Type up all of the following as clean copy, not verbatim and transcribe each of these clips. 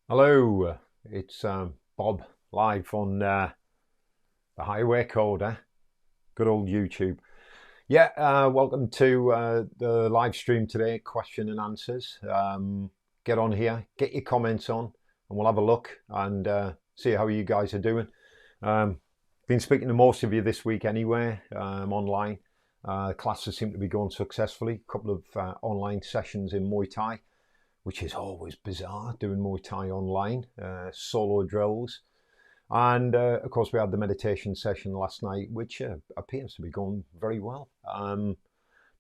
Hello, it's Bob live on the Highway Coder, good old YouTube. Yeah, welcome to the live stream today, question and answers. Get on here, get your comments on, and we'll have a look and see how you guys are doing. Been speaking to most of you this week anyway, online. Classes seem to be going successfully. A couple of online sessions in Muay Thai, which is always bizarre, doing Muay Thai online, solo drills. And of course, we had the meditation session last night, which appears to be going very well.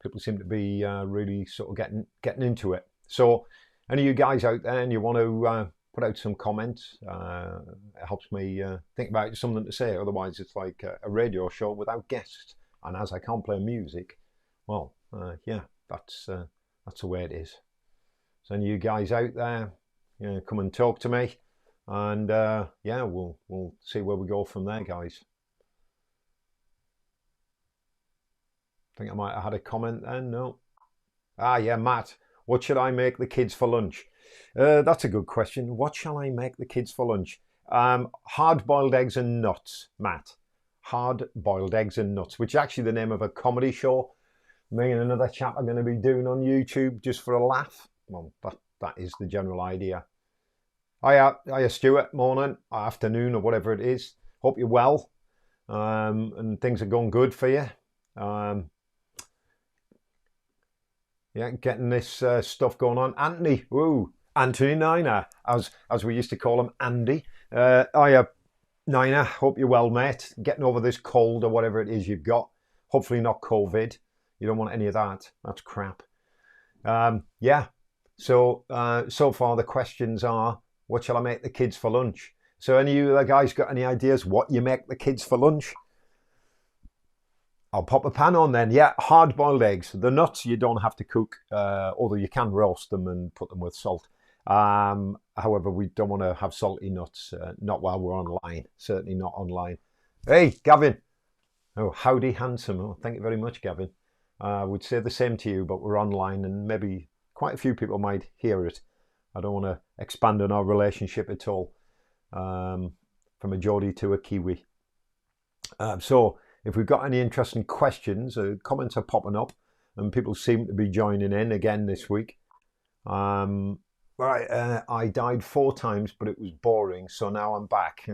People seem to be really sort of getting into it. So, any of you guys out there and you want to put out some comments, it helps me think about something to say. Otherwise, it's like a radio show without guests. And as I can't play music, well, yeah, that's the way it is. So any of you guys out there, come and talk to me, and yeah, we'll see where we go from there, guys. I think I might have had a comment then. No. Yeah, Matt. What should I make the kids for lunch? That's a good question. What shall I make the kids for lunch? Hard-boiled eggs and nuts, Matt. Hard-boiled eggs and nuts, which is actually the name of a comedy show me and another chap are going to be doing on YouTube just for a laugh. Well, that is the general idea. Hiya, Stuart. Morning, afternoon, or whatever it is. Hope you're well, and things are going good for you. Yeah, getting this stuff going on. Anthony, Anthony Niner, as we used to call him, Andy. Hiya, Niner. Hope you're well, mate. Getting over this cold or whatever it is you've got. Hopefully not COVID. You don't want any of that. That's crap. Yeah. So far the questions are, what shall I make the kids for lunch? So any of you guys got any ideas what you make the kids for lunch? I'll pop a pan on then. Yeah, hard-boiled eggs. The nuts you don't have to cook, although you can roast them and put them with salt. However, we don't want to have salty nuts, not while we're online. Certainly not online. Hey, Gavin. Oh, howdy, handsome. Oh, thank you very much, Gavin. I would say the same to you, but we're online and maybe quite a few people might hear it. I don't want to expand on our relationship at all, from a Geordie to a Kiwi. So if we've got any interesting questions, comments are popping up and people seem to be joining in again this week. Right, I died 4 times, but it was boring, so now I'm back.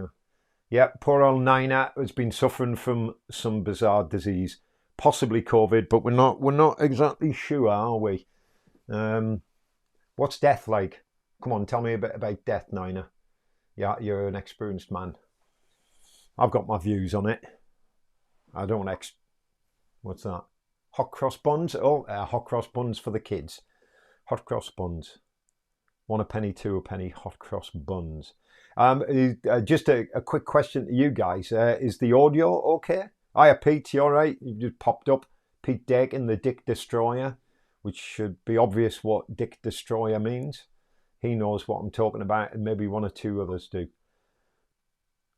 Yeah, poor old Nina has been suffering from some bizarre disease. Possibly COVID, but we're not exactly sure, are we? What's death like? Come on, tell me a bit about death, Nina. Yeah, you're an experienced man. I've got my views on it. I don't want what's that? Hot cross buns? Oh, hot cross buns for the kids. Hot cross buns. 1 a penny, 2 a penny, hot cross buns. Just a quick question to you guys. Is the audio okay? Hiya, Pete, you all right? You just popped up. Pete Dakin, the Dick Destroyer, which should be obvious what Dick Destroyer means. He knows what I'm talking about, and maybe 1 or 2 others do.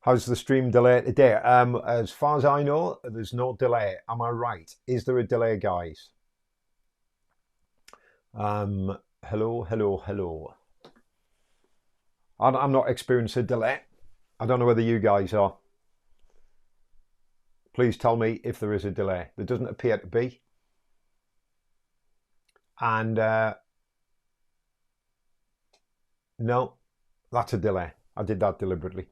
How's the stream delay today? As far as I know, there's no delay. Am I right? Is there a delay, guys? Hello. I'm not experiencing a delay. I don't know whether you guys are. Please tell me if there is a delay. There doesn't appear to be. And no, that's a delay. I did that deliberately.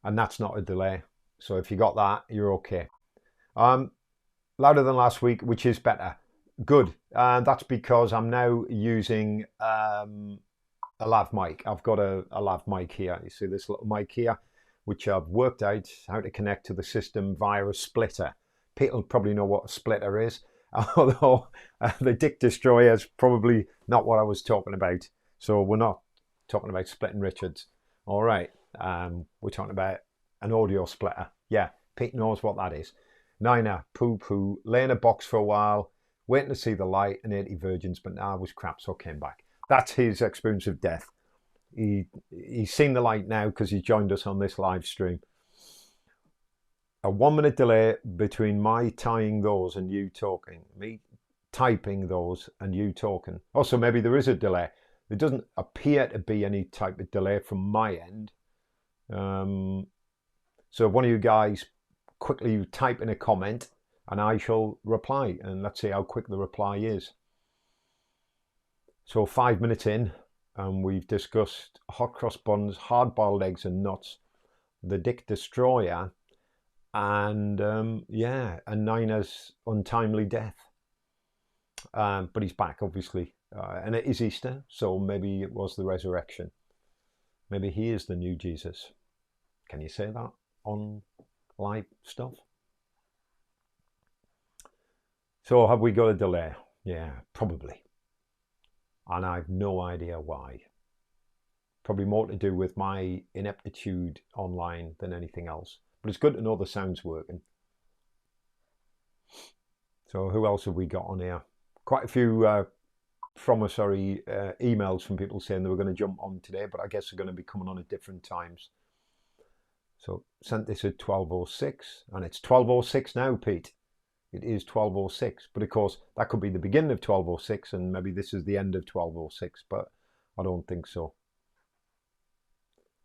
And that's not a delay. So if you got that, you're okay. Louder than last week, which is better. Good. That's because I'm now using a lav mic. I've got a lav mic here. You see this little mic here, which I've worked out how to connect to the system via a splitter. People probably know what a splitter is, although the Dick Destroyer is probably not what I was talking about. So we're not talking about splitting Richards. All right. We're talking about an audio splitter. Yeah, Pete knows what that is. Nina, poo-poo, lay in a box for a while, waiting to see the light and 80 virgins, but now was crap, so came back. That's his experience of death. He's seen the light now because he joined us on this live stream. A 1-minute delay between my tying those and you talking. Me typing those and you talking. Also, maybe there is a delay. There doesn't appear to be any type of delay from my end. So if one of you guys quickly type in a comment and I shall reply, and let's see how quick the reply is. So 5 minutes in, and we've discussed hot cross buns, hard-boiled eggs and nuts, the Dick Destroyer, and yeah, and Nina's untimely death. But he's back, obviously, and it is Easter, so maybe it was the resurrection. Maybe he is the new Jesus. Can you say that on live stuff? So have we got a delay? Yeah, probably. And I've no idea why. Probably more to do with my ineptitude online than anything else. But it's good to know the sound's working. So who else have we got on here? Quite a few promissory emails from people saying they were going to jump on today, but I guess they're going to be coming on at different times. So sent this at 12:06, and it's 12:06 now, Pete. It is 12:06, but of course that could be the beginning of 12:06, and maybe this is the end of 12:06, but I don't think so.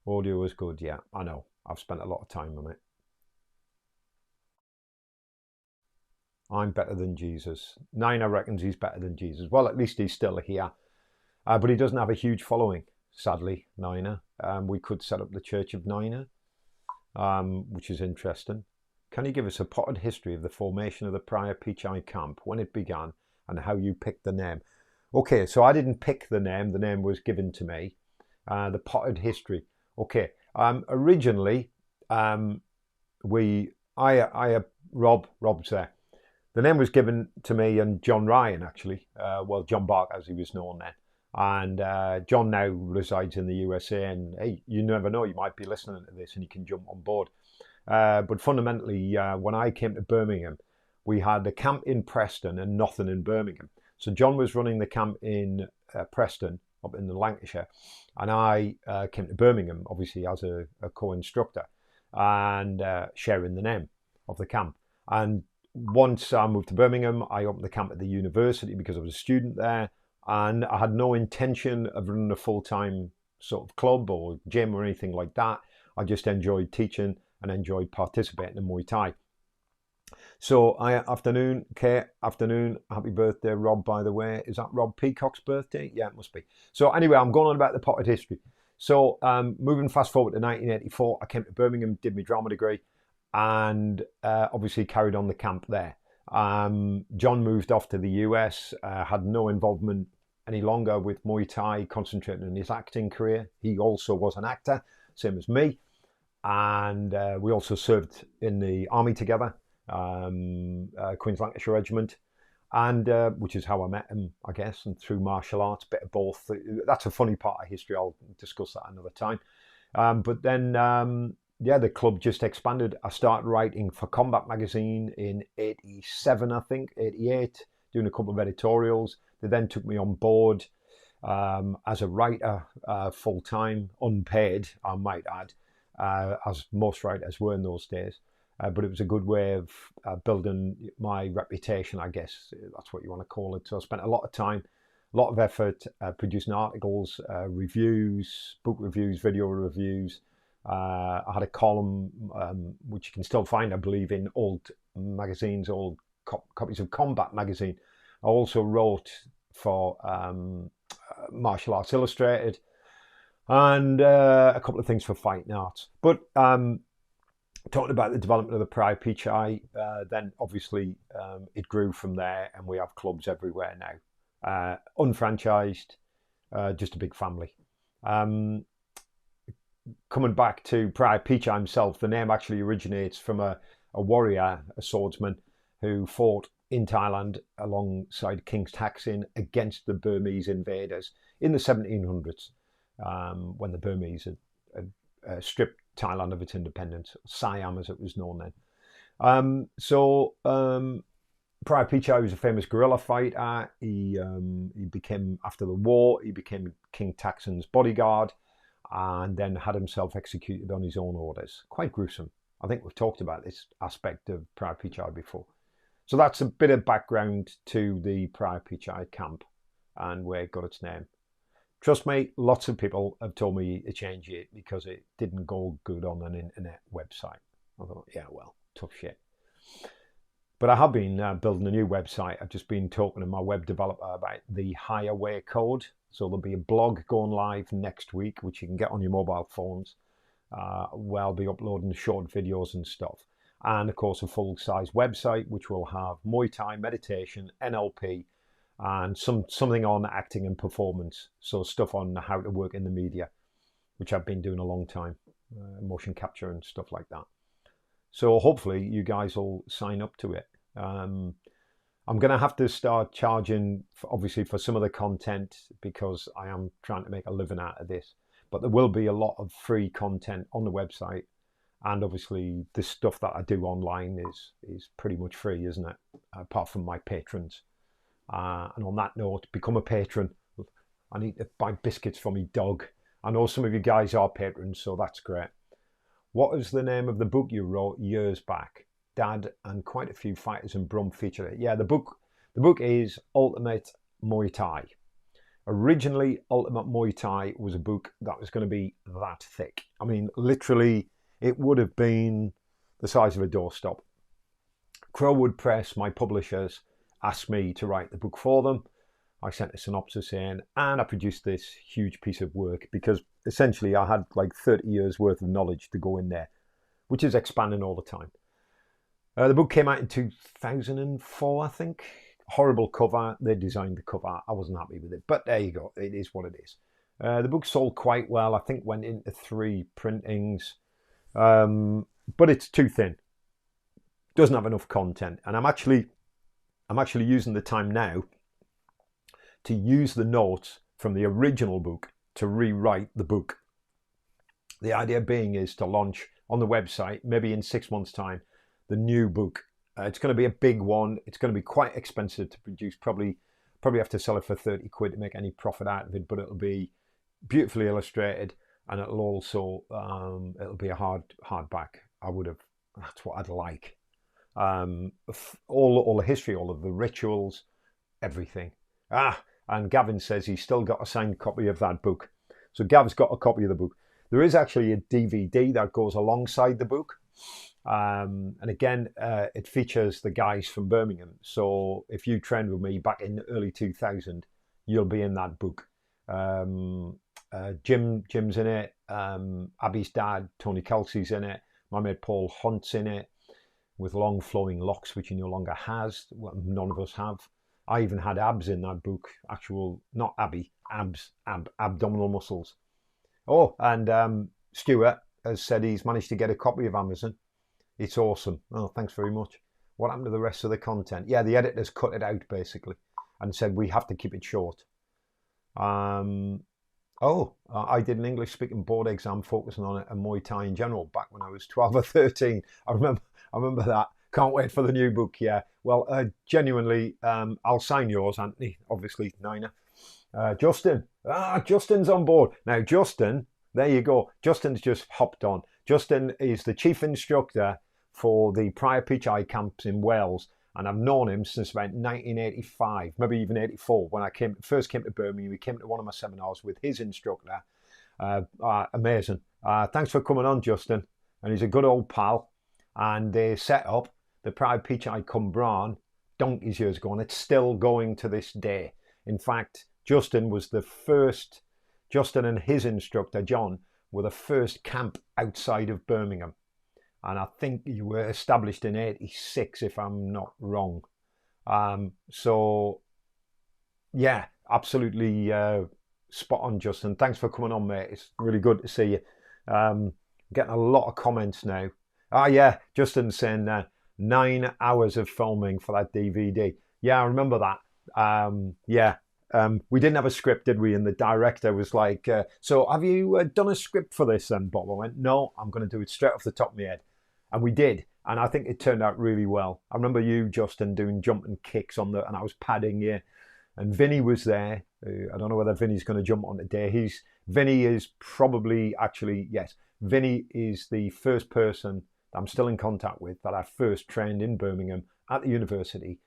Audio is good, yeah, I know. I've spent a lot of time on it. I'm better than Jesus. Nina reckons he's better than Jesus. Well, at least he's still here, but he doesn't have a huge following, sadly, Nina. We could set up the Church of Nina, which is interesting. Can you give us a potted history of the formation of the Prior Peach-Eye camp, when it began, and how you picked the name? Okay, so I didn't pick the name was given to me. The potted history. Okay, originally, Rob's there. The name was given to me and John Ryan, actually. Well, John Barker, as he was known then. And John now resides in the USA, and hey, you never know, you might be listening to this and you can jump on board. But fundamentally, when I came to Birmingham, we had a camp in Preston and nothing in Birmingham. So John was running the camp in Preston, up in the Lancashire, and I came to Birmingham, obviously as a co-instructor, and sharing the name of the camp. And once I moved to Birmingham, I opened the camp at the university because I was a student there, and I had no intention of running a full-time sort of club or gym or anything like that. I just enjoyed teaching and enjoyed participating in Muay Thai. So afternoon, Kate, afternoon, happy birthday, Rob, by the way. Is that Rob Peacock's birthday? Yeah, it must be. So anyway, I'm going on about the potted history. So moving fast forward to 1984, I came to Birmingham, did my drama degree, and obviously carried on the camp there. John moved off to the US, had no involvement any longer with Muay Thai, concentrating on his acting career. He also was an actor, same as me. And we also served in the army together, Queen's Lancashire Regiment, and which is how I met him, I guess, and through martial arts, bit of both. That's a funny part of history. I'll discuss that another time. But then, yeah, the club just expanded. I started writing for Combat Magazine in 87, I think, 88, doing a couple of editorials. They then took me on board as a writer full-time, unpaid, I might add. As most writers were in those days. But it was a good way of building my reputation, I guess. That's what you want to call it. So I spent a lot of time, a lot of effort producing articles, reviews, book reviews, video reviews. I had a column, which you can still find, I believe, in old magazines, old copies of Combat Magazine. I also wrote for Martial Arts Illustrated, and a couple of things for Fighting Arts. But talking about the development of the Prior Peach-Eye, then obviously it grew from there, and we have clubs everywhere now. Unfranchised, just a big family. Coming back to Prior Peach-Eye himself, the name actually originates from a warrior, a swordsman, who fought in Thailand alongside King Taksin against the Burmese invaders in the 1700s. When the Burmese had stripped Thailand of its independence, Siam as it was known then. Prior Peach-Eye was a famous guerrilla fighter. He became, after the war, he became King Taksin's bodyguard, and then had himself executed on his own orders. Quite gruesome. I think we've talked about this aspect of Prior Peach-Eye before. So that's a bit of background to the Prior Peach-Eye camp and where it got its name. Trust me, lots of people have told me to change it because it didn't go good on an internet website. I thought, yeah, well, tough shit. But I have been building a new website. I've just been talking to my web developer about the higher way code. So there'll be a blog going live next week, which you can get on your mobile phones. Where I'll be uploading short videos and stuff. And of course, a full-size website, which will have Muay Thai, meditation, NLP, and something on acting and performance. So stuff on how to work in the media, which I've been doing a long time, motion capture and stuff like that. So hopefully you guys will sign up to it. I'm going to have to start charging, obviously, for some of the content because I am trying to make a living out of this. But there will be a lot of free content on the website. And obviously, the stuff that I do online is pretty much free, isn't it? Apart from my patrons. And on that note, become a patron. I need to buy biscuits for my dog. I know some of you guys are patrons, so that's great. What was the name of the book you wrote years back? Dad and quite a few fighters in Brum feature it. Yeah, the book is Ultimate Muay Thai. Originally, Ultimate Muay Thai was a book that was going to be that thick. I mean, literally, it would have been the size of a doorstop. Crowwood Press, my publishers, asked me to write the book for them. I sent a synopsis in and I produced this huge piece of work because essentially I had like 30 years worth of knowledge to go in there, which is expanding all the time. The book came out in 2004, I think. Horrible cover. They designed the cover. I wasn't happy with it, but there you go. It is what it is. The book sold quite well. I think went into 3 printings, but it's too thin. Doesn't have enough content, and I'm actually using the time now to use the notes from the original book to rewrite the book. The idea being is to launch on the website, maybe in 6 months' time, the new book. It's going to be a big one. It's going to be quite expensive to produce. Probably have to sell it for 30 quid to make any profit out of it, but it'll be beautifully illustrated and it'll also, it'll be a hardback. That's what I'd like. All the history, all of the rituals, everything. And Gavin says he's still got a signed copy of that book. So Gav's got a copy of the book. There is actually a DVD that goes alongside the book. And again, it features the guys from Birmingham. So if you trained with me back in the early 2000, you'll be in that book. Jim's in it. Abby's dad, Tony Kelsey's in it. My mate Paul Hunt's in it with long flowing locks, which he no longer has. Well, none of us have. I even had abs in that book. Not Abby, abdominal muscles. Oh, and Stuart has said he's managed to get a copy of Amazon. It's awesome. Oh, thanks very much. What happened to the rest of the content? Yeah, the editors cut it out basically and said we have to keep it short. I did an English speaking board exam focusing on it and Muay Thai in general back when I was 12 or 13. I remember that. Can't wait for the new book. Yeah. Well, genuinely, I'll sign yours, Anthony. Obviously, Nina. Justin. Justin's on board now. Justin. There you go. Justin's just hopped on. Justin is the chief instructor for the Prior Peach Eye camps in Wales, and I've known him since about 1985, maybe even 84. When I first came to Birmingham, he came to one of my seminars with his instructor. Amazing. Thanks for coming on, Justin. And he's a good old pal. And they set up the Prior Peach Eye Cumbrawn donkeys years ago, and it's still going to this day. In fact, Justin and his instructor, John, were the first camp outside of Birmingham. And I think you were established in 86, if I'm not wrong. So, yeah, absolutely spot on, Justin. Thanks for coming on, mate. It's really good to see you. Getting a lot of comments now. Yeah, Justin's saying 9 hours of filming for that DVD. Yeah, I remember that. We didn't have a script, did we? And the director was like, so have you done a script for this then, Bob? I went, no, I'm going to do it straight off the top of my head. And we did. And I think it turned out really well. I remember you, Justin, doing jumping kicks and I was padding you. And Vinny was there. I don't know whether Vinny's going to jump on today. Vinny is probably Vinny is the first person that I'm still in contact with that I first trained in Birmingham at the university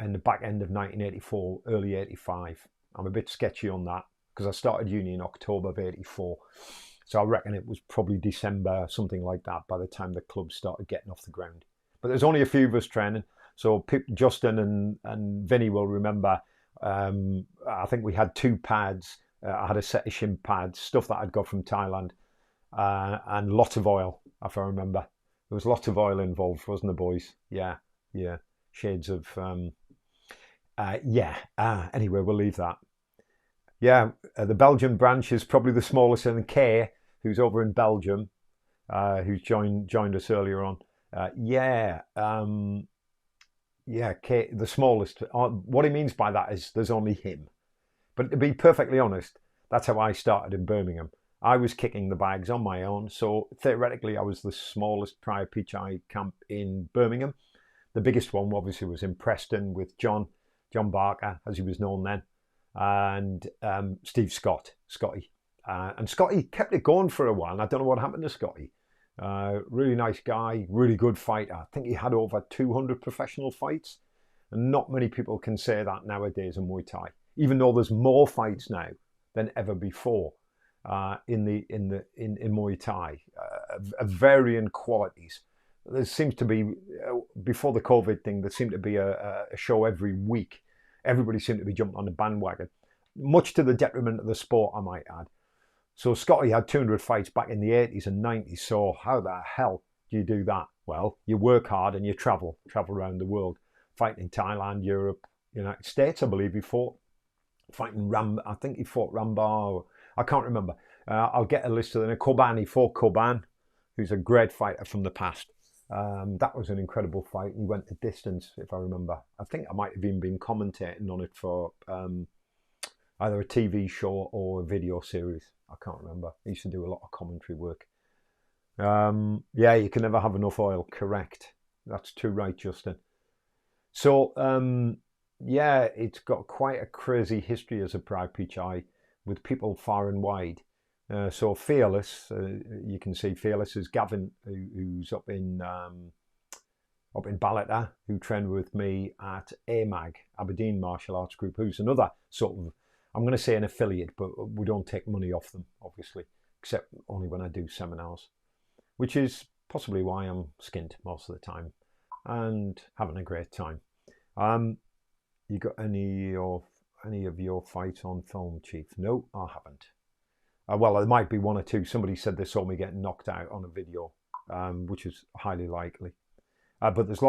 in the back end of 1984, early 85. I'm a bit sketchy on that. because I started uni in October of '84. So I reckon it was probably December, something like that, by the time the club started getting off the ground. But there's only a few of us training. So Justin and Vinny will remember, I think we had 2 pads. I had a set of shin pads, stuff that I'd got from Thailand, and lots of oil, if I remember. There was lots of oil involved, wasn't there, boys? Yeah. Shades of, anyway, we'll leave that. Yeah, the Belgian branch is probably the smallest, and Kay, who's over in Belgium, who's joined us earlier on. Kay, the smallest. What he means by that is there's only him. But to be perfectly honest, that's how I started in Birmingham. I was kicking the bags on my own, so theoretically I was the smallest prior PHI camp in Birmingham. The biggest one obviously was in Preston with John Barker, as he was known then, and Steve Scotty. And Scotty kept it going for a while, and I don't know what happened to Scotty. Really nice guy, really good fighter. I think he had over 200 professional fights, and not many people can say that nowadays in Muay Thai, even though there's more fights now than ever before in Muay Thai, of varying qualities. There seems to be, before the COVID thing, there seemed to be a show every week. Everybody seemed to be jumping on the bandwagon, much to the detriment of the sport, I might add. So Scotty had 200 fights back in the 80s and 90s, so how the hell do you do that? Well, you work hard and you travel around the world, fighting in Thailand, Europe, United States, I believe he fought. Fighting I think he fought Rambar, I can't remember. I'll get a list of them. Koban, he fought Koban, who's a great fighter from the past. That was an incredible fight. He went the distance, if I remember. I think I might have even been commentating on it for either a TV show or a video series. I can't remember. I used to do a lot of commentary work. You can never have enough oil. Correct. That's too right, Justin. So, it's got quite a crazy history as a Pride PHI with people far and wide. So Fearless, you can see Fearless is Gavin, who's up in Ballata, who trained with me at AMAG, Aberdeen Martial Arts Group, who's another sort of, I'm going to say an affiliate, but we don't take money off them, obviously, except only when I do seminars, which is possibly why I'm skint most of the time and having a great time. You got any of your fights on film, Chief? No, I haven't. Well, there might be one or two. Somebody said they saw me getting knocked out on a video, which is highly likely. But there's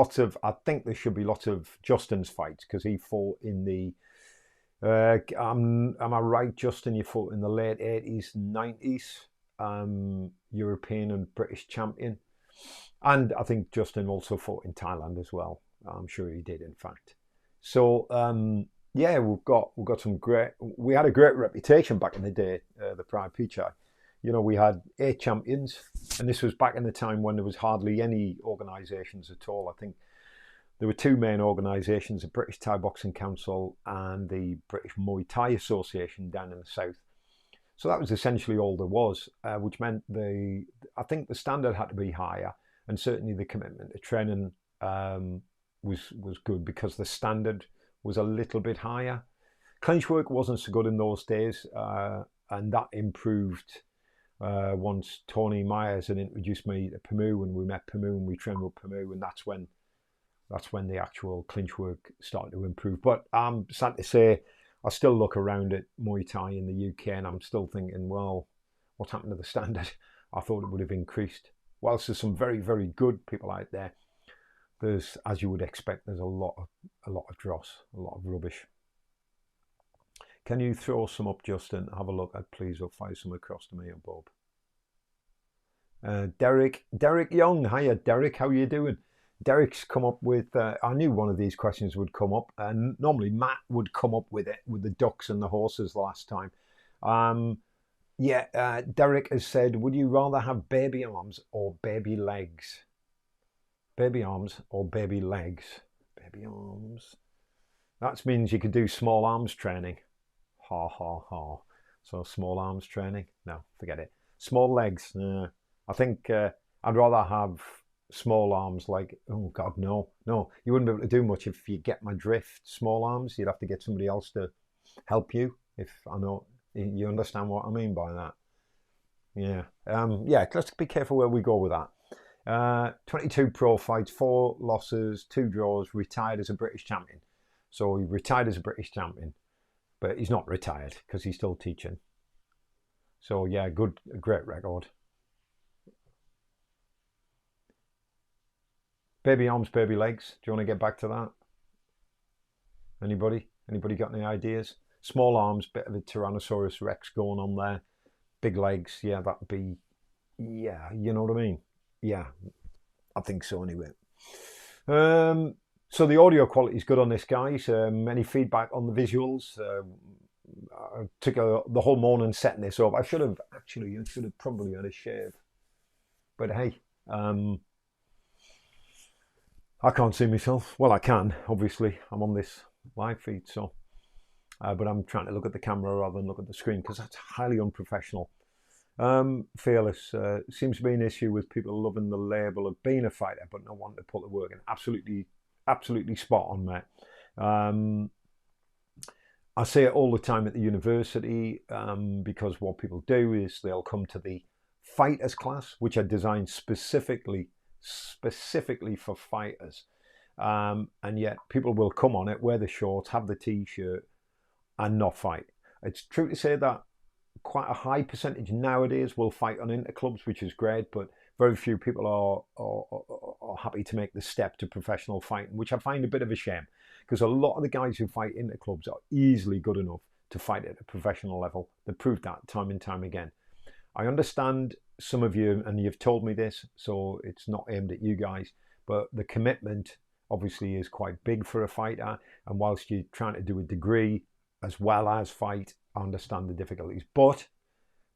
I think there should be lots of Justin's fights, because he fought in the, am I right, Justin? You fought in the late 80s, 90s, European and British champion. And I think Justin also fought in Thailand as well. I'm sure he did, in fact. So, we've got some we had a great reputation back in the day, the Pride PHI. We had 8 champions, and this was back in the time when there was hardly any organisations at all. I think there were 2 main organisations, the British Thai Boxing Council and the British Muay Thai Association down in the south. So that was essentially all there was, which meant I think the standard had to be higher, and certainly the commitment to training was good, because the standard was a little bit higher. Clinch work wasn't so good in those days, and that improved once Tony Myers had introduced me to Pamu, and we met Pamu and we trained with Pamu, and that's when the actual clinch work started to improve. But I'm sad to say, I still look around at Muay Thai in the UK and I'm still thinking, well, what's happened to the standard? I thought it would have increased. Whilst there's some very, very good people out there, there's, as you would expect, there's a lot of dross, a lot of rubbish. Can you throw some up, Justin? Have a look at, please, or fire some across to me and Bob. Derek Young. Hiya, Derek. How are you doing? Derek's come up with, I knew one of these questions would come up, and normally Matt would come up with it, with the ducks and the horses last time. Derek has said, would you rather have baby arms or baby legs? Baby arms or baby legs? Baby arms. That means you could do small arms training. Ha ha ha. So small arms training? No, forget it. Small legs. I think I'd rather have small arms, like, oh God, no. You wouldn't be able to do much if you get my drift. Small arms, you'd have to get somebody else to help you, if I know You understand what I mean by that? Yeah. Yeah, let's be careful where we go with that. 22 pro fights, 4 losses, 2 draws, retired as a British champion. So he retired as a British champion, but he's not retired because he's still teaching. So yeah, great record. Baby arms, baby legs. Do you want to get back to that? Anybody? Anybody got any ideas? Small arms, bit of a Tyrannosaurus Rex going on there. Big legs, yeah, that'd be, yeah, you know what I mean? Yeah, I think so anyway. So the audio quality is good on this, guys. Any feedback on the visuals? I took the whole morning setting this up. I should have probably had a shave. But hey, I can't see myself. Well, I can, obviously. I'm on this live feed, so. But I'm trying to look at the camera rather than look at the screen because that's highly unprofessional. Fearless seems to be an issue with people loving the label of being a fighter but not wanting to put the work in. Absolutely spot on, mate. I say it all the time at the university because what people do is they'll come to the fighters class, which are designed specifically for fighters, and yet people will come on it, wear the shorts, have the t-shirt, and not fight. It's true to say that quite a high percentage nowadays will fight on interclubs, which is great, but very few people are happy to make the step to professional fighting, which I find a bit of a shame because a lot of the guys who fight interclubs are easily good enough to fight at a professional level. They proved that time and time again. I understand some of you, and you've told me this, so it's not aimed at you guys, but the commitment obviously is quite big for a fighter, and whilst you're trying to do a degree as well as fight, I understand the difficulties. But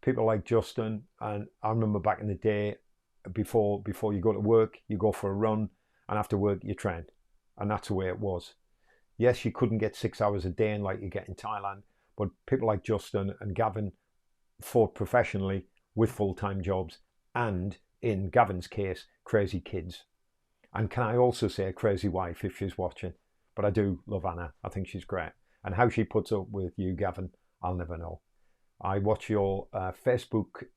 people like Justin, and I remember back in the day, before you go to work, you go for a run, and after work you train, and that's the way it was. Yes, you couldn't get 6 hours a day like you get in Thailand, but people like Justin and Gavin fought professionally with full-time jobs, and in Gavin's case, crazy kids. And can I also say a crazy wife if she's watching? But I do love Anna. I think she's great. And how she puts up with you, Gavin, I'll never know. I watch your Facebook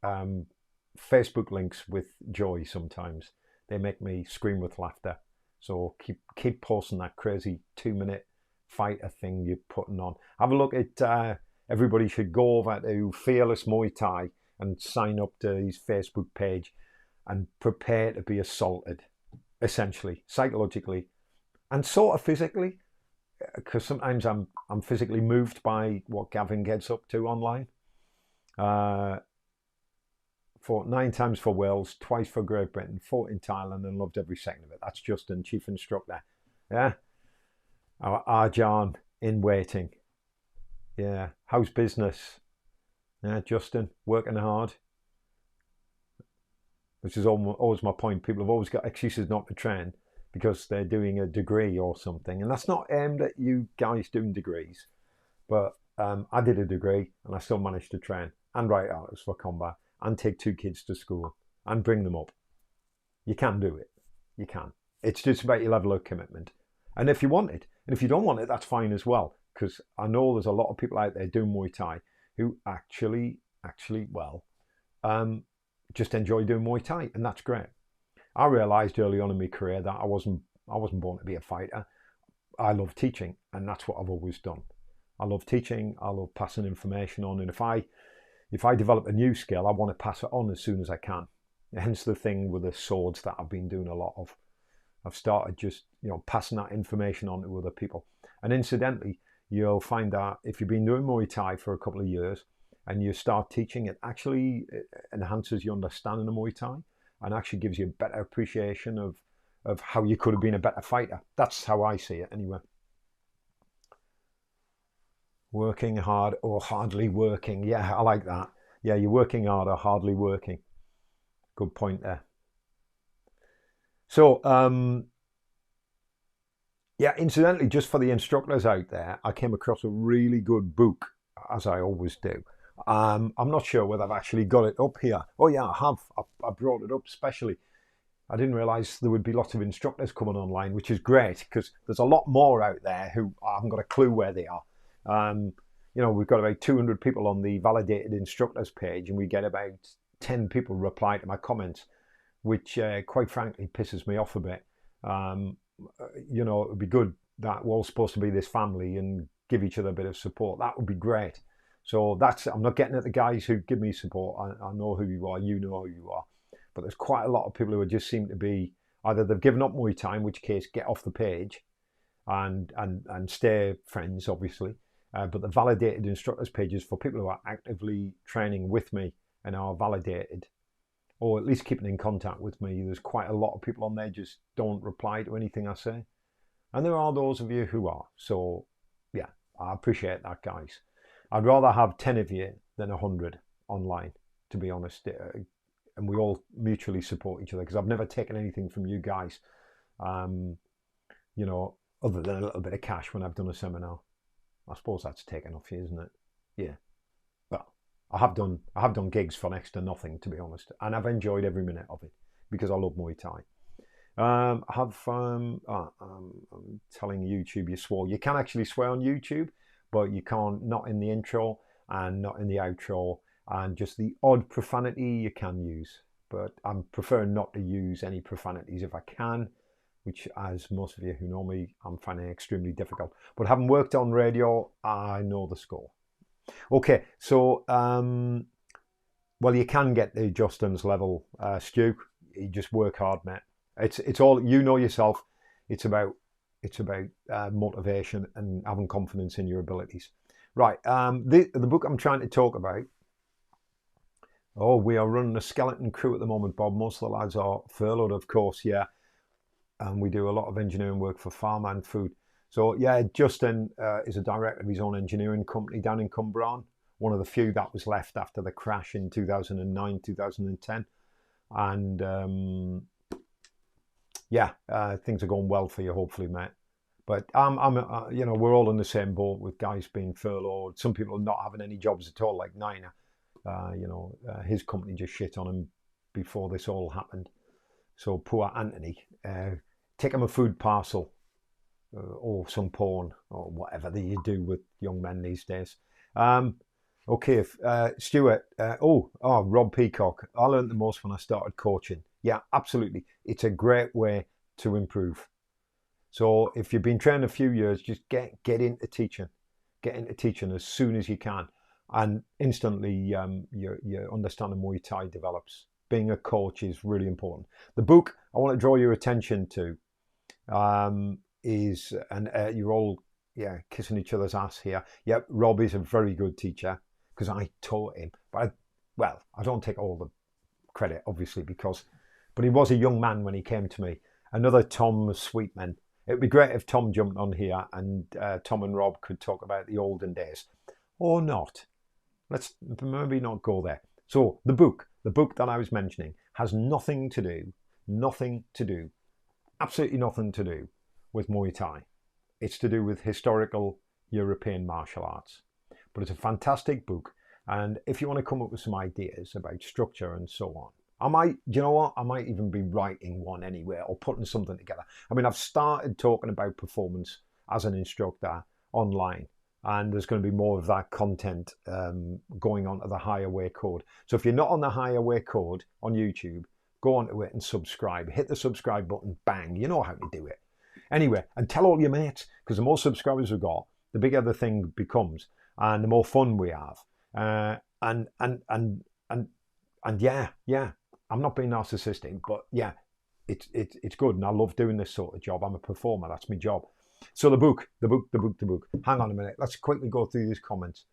links with joy sometimes. They make me scream with laughter. So keep posting that crazy 2-minute fighter thing you're putting on. Have a look at, everybody should go over to Fearless Muay Thai and sign up to his Facebook page and prepare to be assaulted, essentially, psychologically, and sort of physically. Because sometimes I'm physically moved by what Gavin gets up to online. Fought 9 times for Wales, twice for Great Britain, fought in Thailand and loved every second of it. That's Justin, chief instructor. Yeah. Our Arjan in waiting. Yeah. How's business? Yeah, Justin, working hard. Which is always my point. People have always got excuses not to train because they're doing a degree or something. And that's not aimed at you guys doing degrees. But I did a degree and I still managed to train and write articles for combat and take 2 kids to school and bring them up. You can do it. You can. It's just about your level of commitment. And if you want it, and if you don't want it, that's fine as well. Because I know there's a lot of people out there doing Muay Thai who actually, just enjoy doing Muay Thai, and that's great. I realised early on in my career that I wasn't born to be a fighter. I love teaching, and that's what I've always done. I love teaching. I love passing information on, and if I develop a new skill, I want to pass it on as soon as I can. Hence the thing with the swords that I've been doing a lot of. I've started just passing that information on to other people. And incidentally, you'll find that if you've been doing Muay Thai for a couple of years and you start teaching, it actually enhances your understanding of Muay Thai and actually gives you a better appreciation of how you could have been a better fighter. That's how I see it anyway. Working hard or hardly working. Yeah, I like that. Yeah, you're working hard or hardly working. Good point there. So, yeah, incidentally, just for the instructors out there, I came across a really good book, as I always do. I'm not sure whether I've actually got it up here. Oh yeah, I have. I brought it up specially. I didn't realise there would be lots of instructors coming online, which is great because there's a lot more out there who I haven't got a clue where they are. you know, we've got about 200 people on the validated instructors page, and we get about 10 people reply to my comments, which quite frankly pisses me off a bit. You know, it would be good that we're all supposed to be this family and give each other a bit of support. That would be great. So that's, I'm not getting at the guys who give me support. I know who you are, you know who you are. But there's quite a lot of people who just seem to be, either they've given up Muay Thai, in which case get off the page and stay friends, obviously. But the validated instructors pages for people who are actively training with me and are validated, or at least keeping in contact with me. There's quite a lot of people on there just don't reply to anything I say. And there are those of you who are. So yeah, I appreciate that, guys. I'd rather have 10 of you than 100 online, to be honest. And we all mutually support each other, because I've never taken anything from you guys, you know, other than a little bit of cash when I've done a seminar. I suppose that's taken off you, isn't it? Yeah. Well, I have done gigs for next to nothing, to be honest, and I've enjoyed every minute of it because I love Muay Thai. I'm telling YouTube you swore. You can actually swear on YouTube, but you can't, not in the intro and not in the outro, and just the odd profanity you can use. But I'm preferring not to use any profanities if I can, which, as most of you who know me, I'm finding extremely difficult. But having worked on radio, I know the score. Okay, so, well, you can get the Justin's level, Stu. You just work hard, mate. It's all, you know yourself. It's about motivation and having confidence in your abilities. Right, the book I'm trying to talk about. Oh, we are running a skeleton crew at the moment, Bob. Most of the lads are furloughed, of course, yeah. And we do a lot of engineering work for pharma and food. So yeah, Justin is a director of his own engineering company down in Cumbrawn, one of the few that was left after the crash in 2009, 2010. And yeah, things are going well for you, hopefully, mate. But you know, we're all in the same boat with guys being furloughed. Some people are not having any jobs at all, like Nina. You know, his company just shit on him before this all happened. So poor Anthony, take him a food parcel or some porn or whatever that you do with young men these days. Okay, Stuart. Rob Peacock. I learned the most when I started coaching. Yeah, absolutely. It's a great way to improve. So if you've been training a few years, just get into teaching. Get into teaching as soon as you can. And instantly your understanding Muay Thai develops. Being a coach is really important. The book I want to draw your attention to is, and you're all kissing each other's ass here. Yep, Rob is a very good teacher because I taught him. But I don't take all the credit, obviously, but he was a young man when he came to me. Another Tom Sweetman. It'd be great if Tom jumped on here and Tom and Rob could talk about the olden days, or not. Let's maybe not go there. So the book that I was mentioning has nothing to do, absolutely nothing to do with Muay Thai. It's to do with historical European martial arts. But it's a fantastic book. And if you want to come up with some ideas about structure and so on, you know what? I might even be writing one anyway or putting something together. I mean, I've started talking about performance as an instructor online. And there's going to be more of that content going on to the Higher Way Code. So if you're not on the Higher Way Code on YouTube, go onto it and subscribe. Hit the subscribe button, bang. You know how to do it. Anyway, and tell all your mates, because the more subscribers we've got, the bigger the thing becomes, and the more fun we have. And yeah. I'm not being narcissistic, but yeah, it's good, and I love doing this sort of job. I'm a performer. That's my job. So the book. Hang on a minute. Let's quickly go through these comments.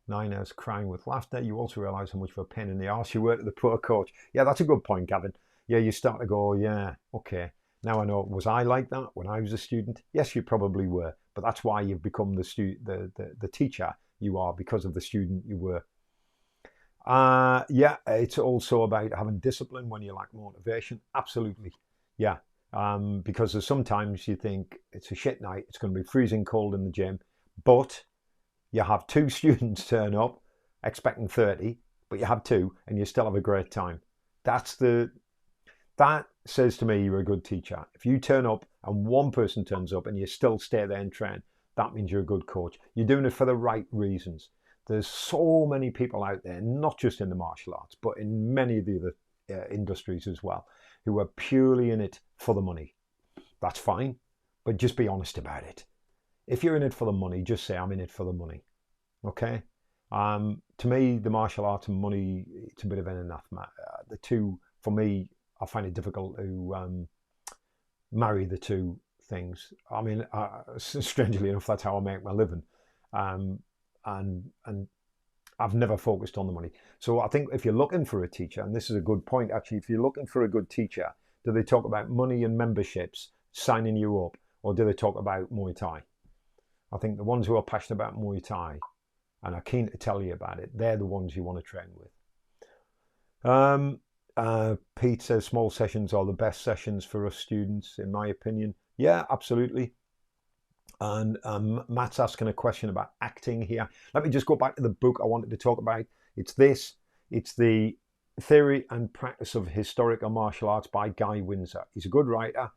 Nina's crying with laughter. You also realise how much of a pain in the arse you were to the poor coach. Yeah, that's a good point, Gavin. Yeah, you start to go, yeah, okay. Now I know. Was I like that when I was a student? Yes, you probably were. But that's why you've become the teacher you are, because of the student you were. Yeah, it's also about having discipline when you lack motivation. Absolutely. Yeah. Because there's sometimes you think it's a shit night, it's going to be freezing cold in the gym, but you have 2 students turn up expecting 30, but you have 2 and you still have a great time. That says to me you're a good teacher. If you turn up and 1 person turns up and you still stay there and train, that means you're a good coach. You're doing it for the right reasons. There's so many people out there, not just in the martial arts, but in many of the other industries as well, who are purely in it for the money. That's fine, but just be honest about it. If you're in it for the money, just say, I'm in it for the money. Okay? To me, the martial arts and money, it's a bit of an anathema. The two, for me, I find it difficult to marry the two things. I mean, strangely enough, that's how I make my living. And I've never focused on the money. So I think if you're looking for a teacher, and this is a good point actually, if you're looking for a good teacher, do they talk about money and memberships, signing you up, or do they talk about Muay Thai? I think the ones who are passionate about Muay Thai and are keen to tell you about it, they're the ones you want to train with. Pete says small sessions are the best sessions for us students, in my opinion. Yeah, absolutely. And Matt's asking a question about acting here. Let me just go back to the book I wanted to talk about. It's the Theory and Practice of Historical Martial Arts by Guy Windsor. He's a good writer,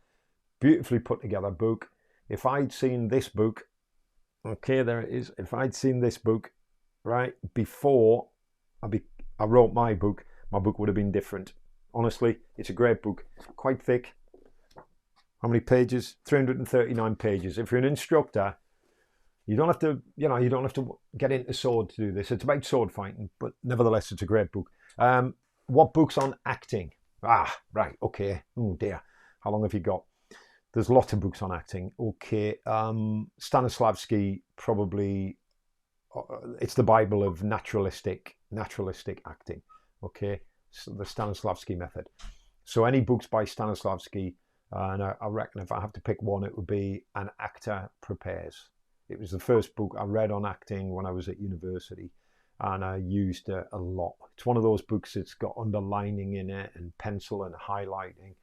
beautifully put together book. If I'd seen this book, okay, there it is. If I'd seen this book, right, before I wrote my book would have been different. Honestly, it's a great book, quite thick. How many pages? 339 pages. If you're an instructor, you don't have to, you don't have to get into sword to do this. It's about sword fighting, but nevertheless, it's a great book. What books on acting? Right, okay. Oh dear, how long have you got? There's lots of books on acting. Okay, Stanislavski, probably, it's the Bible of naturalistic acting. Okay, so the Stanislavski method. So any books by Stanislavski, and I reckon if I have to pick one, it would be An Actor Prepares. It was the first book I read on acting when I was at university, and I used it a lot. It's one of those books that's got underlining in it and pencil and highlighting,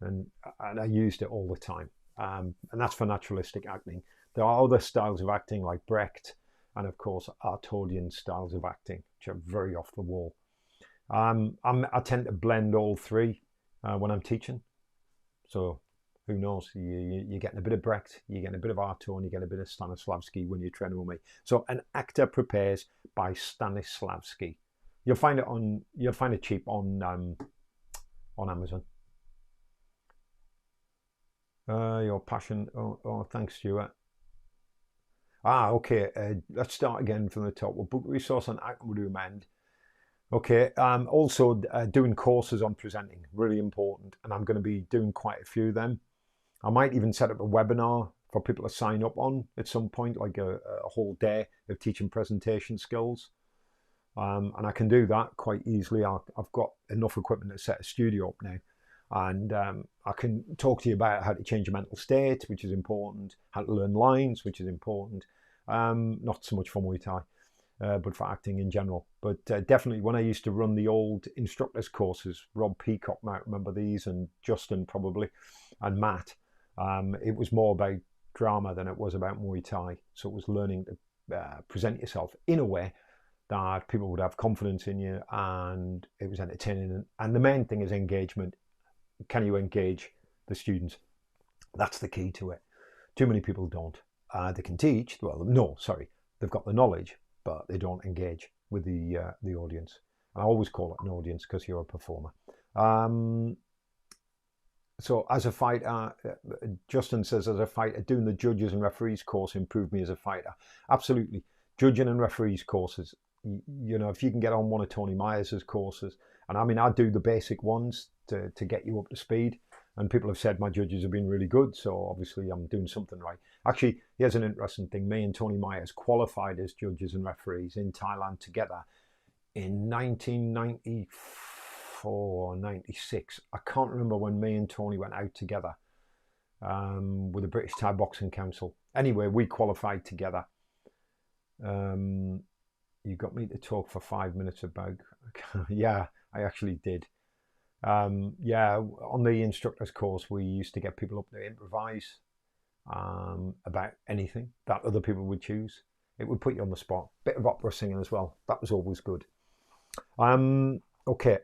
and I used it all the time. And that's for naturalistic acting. There are other styles of acting like Brecht, and of course Artaudian styles of acting, which are very off the wall. I tend to blend all three when I'm teaching. So who knows? You're getting a bit of Brecht, you're getting a bit of Artaud, and you get a bit of Stanislavski when you're training with me. So An Actor Prepares by Stanislavski. You'll find it cheap on Amazon. Your passion. Oh, thanks, Stuart. Okay. Let's start again from the top. What book resource on acting would you recommend? Okay, also doing courses on presenting, really important. And I'm going to be doing quite a few of them. I might even set up a webinar for people to sign up on at some point, like a whole day of teaching presentation skills. And I can do that quite easily. I've got enough equipment to set a studio up now. And I can talk to you about how to change your mental state, which is important, how to learn lines, which is important. Not so much for Muay Thai. But for acting in general. But definitely when I used to run the old instructors courses, Rob Peacock might remember these, and Justin probably, and Matt, it was more about drama than it was about Muay Thai. So it was learning to present yourself in a way that people would have confidence in you, and it was entertaining. And the main thing is engagement. Can you engage the students? That's the key to it. Too many people don't. They can teach, they've got the knowledge, but they don't engage with the audience. And I always call it an audience because you're a performer. So as a fighter, Justin says, as a fighter, doing the judges and referees course improved me as a fighter. Absolutely. Judging and referees courses, if you can get on one of Tony Myers's courses, and I mean, I do the basic ones to get you up to speed. And people have said my judges have been really good, so obviously I'm doing something right. Actually, here's an interesting thing. Me and Tony Myers qualified as judges and referees in Thailand together in 1994, 96. I can't remember when me and Tony went out together with the British Thai Boxing Council. Anyway, we qualified together. You got me to talk for 5 minutes about... Yeah, I actually did. On the instructors course, we used to get people up to improvise about anything that other people would choose. It would put you on the spot. Bit of opera singing as well. That was always good. Okay.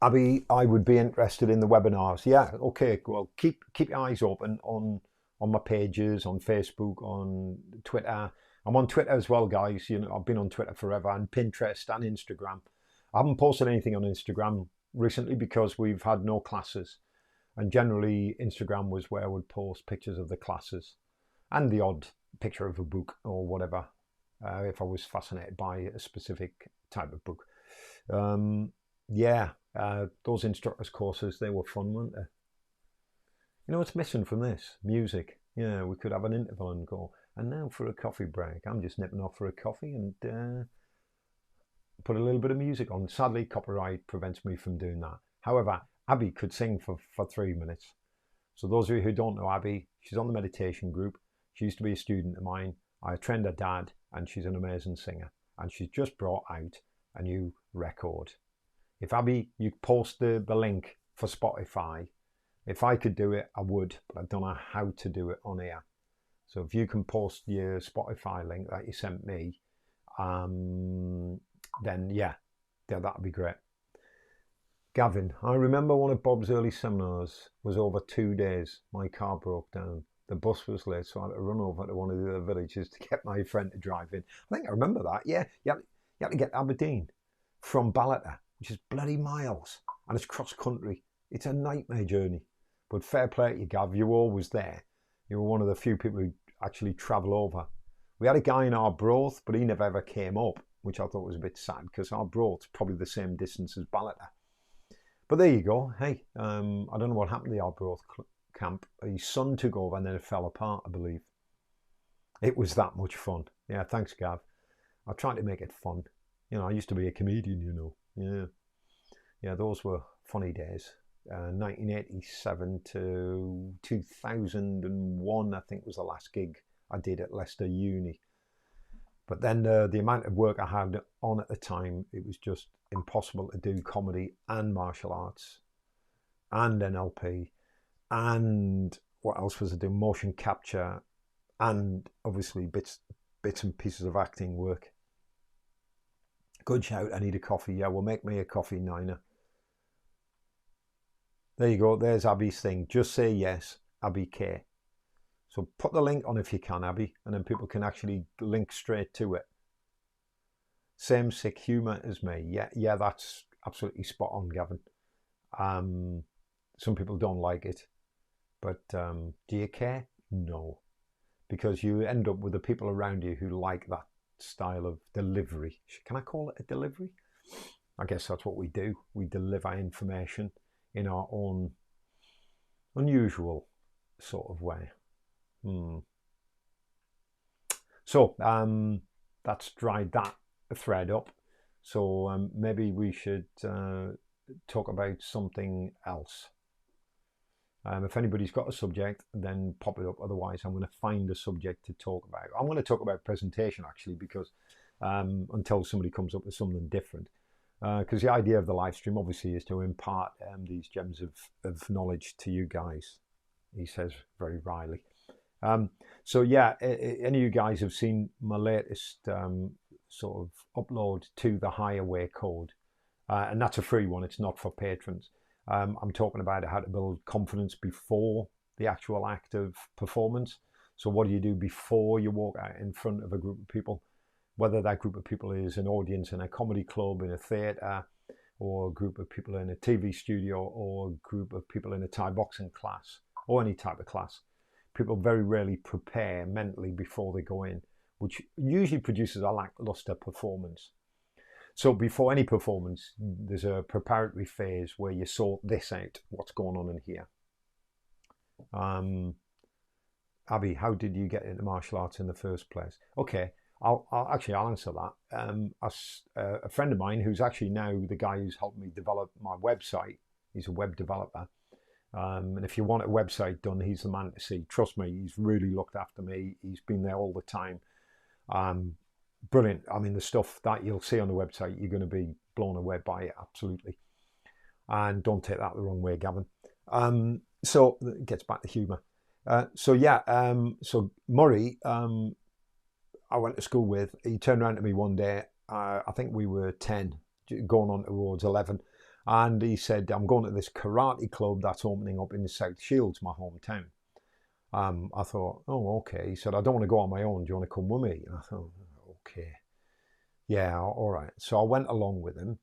Abby, I would be interested in the webinars. Yeah. Okay. Well, keep your eyes open on on my pages, on Facebook, on Twitter. I'm on Twitter as well, guys. You know, I've been on Twitter forever, and Pinterest and Instagram. I haven't posted anything on Instagram recently because we've had no classes. And generally, Instagram was where I would post pictures of the classes and the odd picture of a book or whatever, if I was fascinated by a specific type of book. Those instructors courses, they were fun, weren't they? You know what's missing from this? Music. Yeah, we could have an interval and go, and now for a coffee break. I'm just nipping off for a coffee and put a little bit of music on. Sadly, copyright prevents me from doing that. However, Abby could sing for 3 minutes. So those of you who don't know Abby, she's on the meditation group. She used to be a student of mine. I trained her dad, and she's an amazing singer. And she's just brought out a new record. If Abby, you post the link for Spotify, if I could do it, I would, but I don't know how to do it on here. So if you can post your Spotify link that you sent me, then yeah, that'd be great. Gavin, I remember one of Bob's early seminars was over 2 days. My car broke down. The bus was late, so I had to run over to one of the other villages to get my friend to drive in. I think I remember that. Yeah, you had to get Aberdeen from Ballata, which is bloody miles, and it's cross country. It's a nightmare journey. But fair play to you, Gav. You were always there. You were one of the few people who actually travel over. We had a guy in Arbroath, but he never ever came up, which I thought was a bit sad because Arbroath's probably the same distance as Ballata. But there you go. Hey, I don't know what happened to the Arbroath camp. His son took over and then it fell apart, I believe. It was that much fun. Yeah, thanks, Gav. I tried to make it fun. You know, I used to be a comedian, you know. Yeah, those were funny days. 1987 to 2001, I think, was the last gig I did at Leicester Uni. But then the amount of work I had on at the time, it was just impossible to do comedy and martial arts and NLP and what else was I doing? Motion capture and obviously bits and pieces of acting work. Good shout, I need a coffee. Yeah, well, make me a coffee, Nina. There you go, there's Abby's thing. Just say yes, Abby K. So put the link on if you can, Abby, and then people can actually link straight to it. Same sick humour as me. Yeah, that's absolutely spot on, Gavin. Some people don't like it, but do you care? No, because you end up with the people around you who like that style of delivery. Can I call it a delivery? I guess that's what we do. We deliver information in our own unusual sort of way. So that's dried that thread up. So maybe we should talk about something else. If anybody's got a subject, then pop it up. Otherwise, I'm going to find a subject to talk about. I'm going to talk about presentation, actually, because until somebody comes up with something different. Because the idea of the live stream, obviously, is to impart these gems of knowledge to you guys, he says very wryly. So yeah, any of you guys have seen my latest sort of upload to the Higher Way code, and that's a free one. It's not for patrons. I'm talking about how to build confidence before the actual act of performance. So what do you do before you walk out in front of a group of people, whether that group of people is an audience in a comedy club, in a theatre, or a group of people in a TV studio, or a group of people in a Thai boxing class, or any type of class. People very rarely prepare mentally before they go in, which usually produces a lackluster performance. So before any performance, there's a preparatory phase where you sort this out, what's going on in here. Abby, how did you get into martial arts in the first place? Okay, I'll answer that. A friend of mine who's actually now the guy who's helped me develop my website, he's a web developer. And if you want a website done, he's the man to see. Trust me, he's really looked after me. He's been there all the time. Brilliant. I mean, the stuff that you'll see on the website, you're going to be blown away by it, absolutely. And don't take that the wrong way, Gavin. So it gets back to humour. So Murray, I went to school with, he turned around to me one day, I think we were 10, going on towards 11. And he said, I'm going to this karate club that's opening up in the South Shields, my hometown. I thought, oh, okay. He said, I don't want to go on my own. Do you want to come with me? And I thought, okay, yeah, all right. So I went along with him.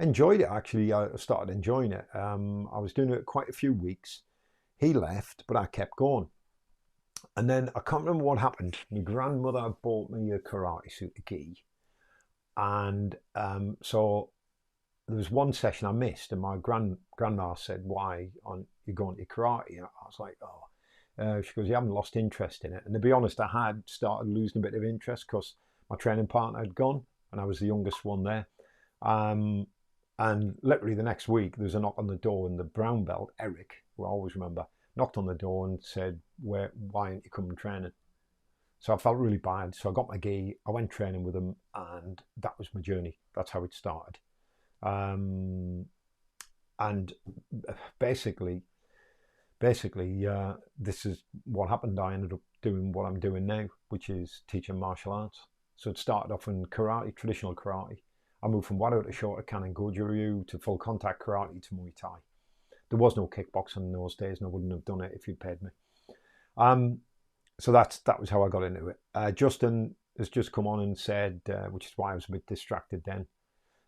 Enjoyed it, actually. I started enjoying it. I was doing it quite a few weeks. He left, but I kept going. And then I can't remember what happened. My grandmother bought me a karate suit, a gi. And so there was one session I missed, and my grandma said, why aren't you going to karate? And I was like, oh. She goes, you haven't lost interest in it. And to be honest, I had started losing a bit of interest because my training partner had gone, and I was the youngest one there. And literally the next week, there was a knock on the door, and the brown belt, Eric, who I always remember, knocked on the door and said, why aren't you coming training? So I felt really bad. So I got my gi, I went training with him, and that was my journey. That's how it started. And basically, this is what happened. I ended up doing what I'm doing now, which is teaching martial arts. So it started off in karate, traditional karate. I moved from Wado to Shotokan and Goju-Ryu to full contact karate to Muay Thai. There was no kickboxing in those days, and I wouldn't have done it if you'd paid me. So that was how I got into it. Justin has just come on and said, which is why I was a bit distracted then,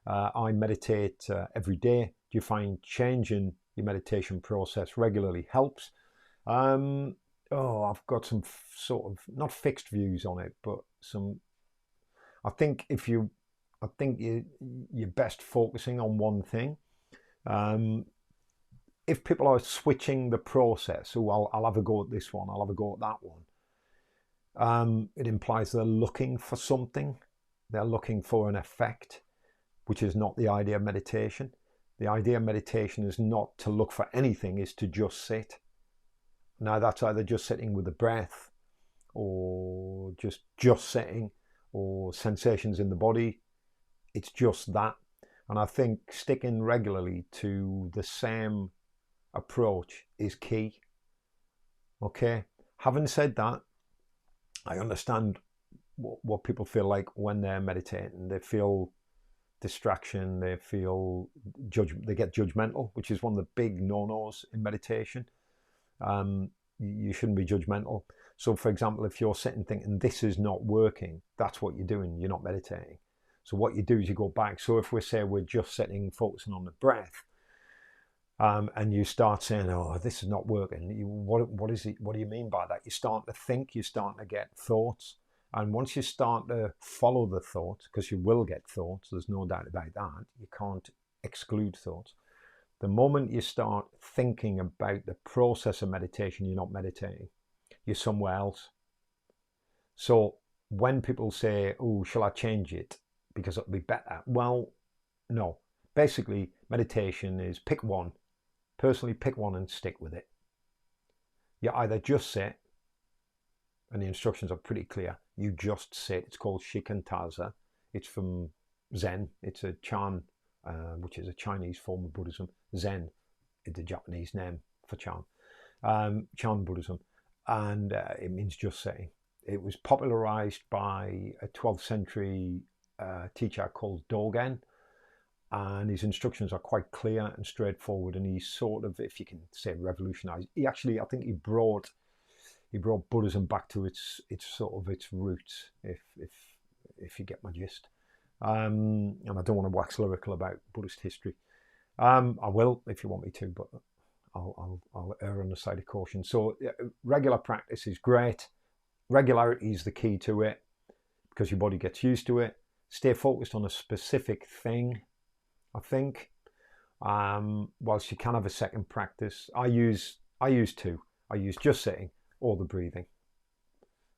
I meditate every day. Do you find changing your meditation process regularly helps? I've got some sort of, not fixed views on it, but some, I think you're best focusing on one thing. If people are switching the process, I'll have a go at this one, I'll have a go at that one, it implies they're looking for something. They're looking for an effect, which is not the idea of meditation. The idea of meditation is not to look for anything, is to just sit. Now that's either just sitting with the breath, or just sitting, or sensations in the body. It's just that. And I think sticking regularly to the same approach is key. Okay. Having said that, I understand what people feel like when they're meditating. They feel distraction, they feel they get judgmental, which is one of the big no-nos in meditation. You shouldn't be judgmental. So for example, if you're sitting thinking this is not working, that's what you're doing, you're not meditating. So what you do is you go back. So if we're just sitting, focusing on the breath, and you start saying, oh, this is not working, what is it? What do you mean by that? You start to think, you're starting to get thoughts. And once you start to follow the thoughts, because you will get thoughts, there's no doubt about that, you can't exclude thoughts. The moment you start thinking about the process of meditation, you're not meditating, you're somewhere else. So when people say, oh, shall I change it because it'll be better? Well, no. Basically, meditation is pick one. Personally, pick one and stick with it. You either just sit, and the instructions are pretty clear. You just sit. It's called Shikantaza. It's from Zen. It's a Chan, which is a Chinese form of Buddhism. Zen is the Japanese name for Chan. Chan Buddhism. And it means just sitting. It was popularized by a 12th century teacher called Dogen. And his instructions are quite clear and straightforward. And he's sort of, if you can say, revolutionized. I think he brought Buddhism back to its roots, if you get my gist. And I don't want to wax lyrical about Buddhist history. I will if you want me to, but I'll err on the side of caution. So regular practice is great. Regularity is the key to it, because your body gets used to it. Stay focused on a specific thing, I think. Whilst you can have a second practice, I use two. I use just sitting or the breathing.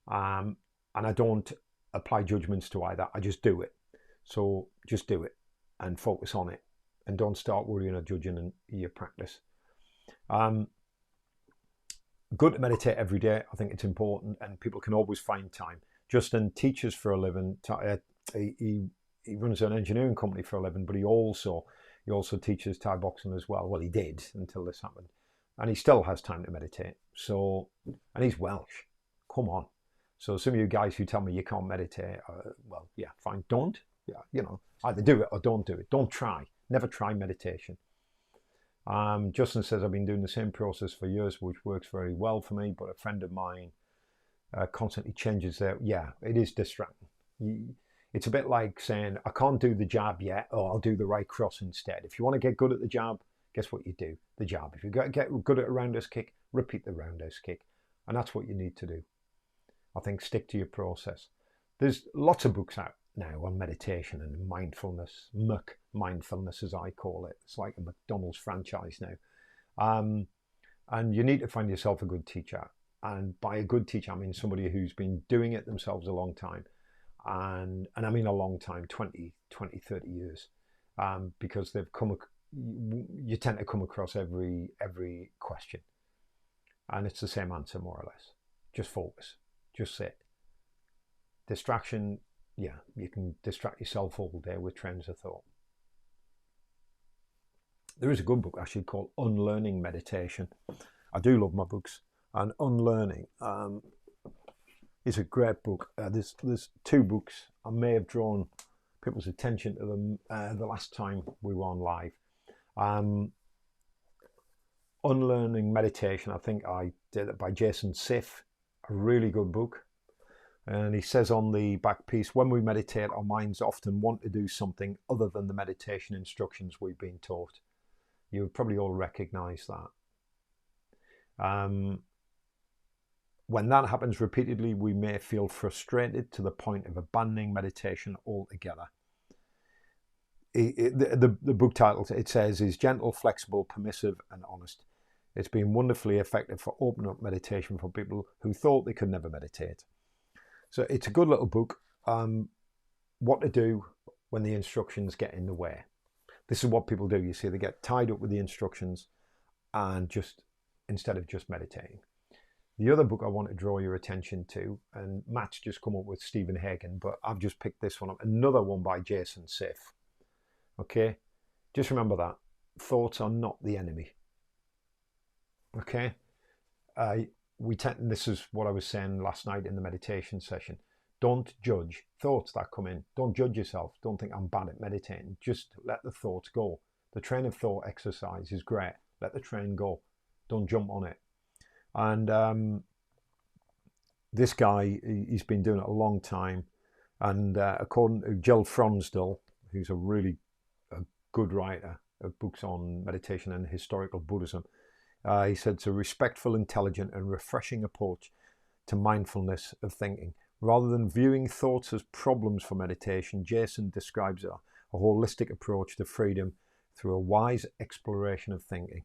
And I don't apply judgments to either. I just do it. So just do it and focus on it, and don't start worrying or judging in your practice. Good to meditate every day. I think it's important, and people can always find time. Justin teaches for a living. He runs an engineering company for a living, but he also teaches Thai boxing as well. Well, he did until this happened, and he still has time to meditate. So, and he's Welsh. Come on. So some of you guys who tell me you can't meditate, well, yeah, fine, don't. Yeah, either do it or don't do it. Don't try. Never try meditation. Justin says, I've been doing the same process for years, which works very well for me, but a friend of mine constantly changes their, yeah, it is distracting. It's a bit like saying, I can't do the jab yet, or I'll do the right cross instead. If you want to get good at the jab, guess what you do? The jab. If you get good at a roundhouse kick, repeat the roundhouse kick. And that's what you need to do. I think stick to your process. There's lots of books out now on meditation and mindfulness, mindfulness as I call it. It's like a McDonald's franchise now. And you need to find yourself a good teacher. And by a good teacher, I mean somebody who's been doing it themselves a long time. And I mean a long time, 20, 30 years. Because they've you tend to come across every question. And it's the same answer, more or less. Just focus. Just sit. Distraction, yeah, you can distract yourself all day with trains of thought. There is a good book actually called Unlearning Meditation. I do love my books. And Unlearning is a great book. There's two books. I may have drawn people's attention to them the last time we were on live. Unlearning Meditation, I think I did it by Jason Siff, a really good book. And he says on the back piece, when we meditate, our minds often want to do something other than the meditation instructions we've been taught. You would probably all recognize that. When that happens repeatedly, we may feel frustrated to the point of abandoning meditation altogether. The book title, it says, is gentle, flexible, permissive, and honest. It's been wonderfully effective for opening up meditation for people who thought they could never meditate. So it's a good little book. What to do when the instructions get in the way. This is what people do. You see, they get tied up with the instructions and instead of just meditating. The other book I want to draw your attention to, and Matt's just come up with Stephen Hagen, but I've just picked this one up. Another one by Jason Siff. Okay? Just remember that. Thoughts are not the enemy. Okay? This is what I was saying last night in the meditation session. Don't judge thoughts that come in. Don't judge yourself. Don't think I'm bad at meditating. Just let the thoughts go. The train of thought exercise is great. Let the train go. Don't jump on it. And this guy, he's been doing it a long time. And according to Jill Fronsdal, who's a good writer of books on meditation and historical Buddhism, he said it's a respectful, intelligent, and refreshing approach to mindfulness of thinking. Rather than viewing thoughts as problems for meditation, Jason describes a holistic approach to freedom through a wise exploration of thinking.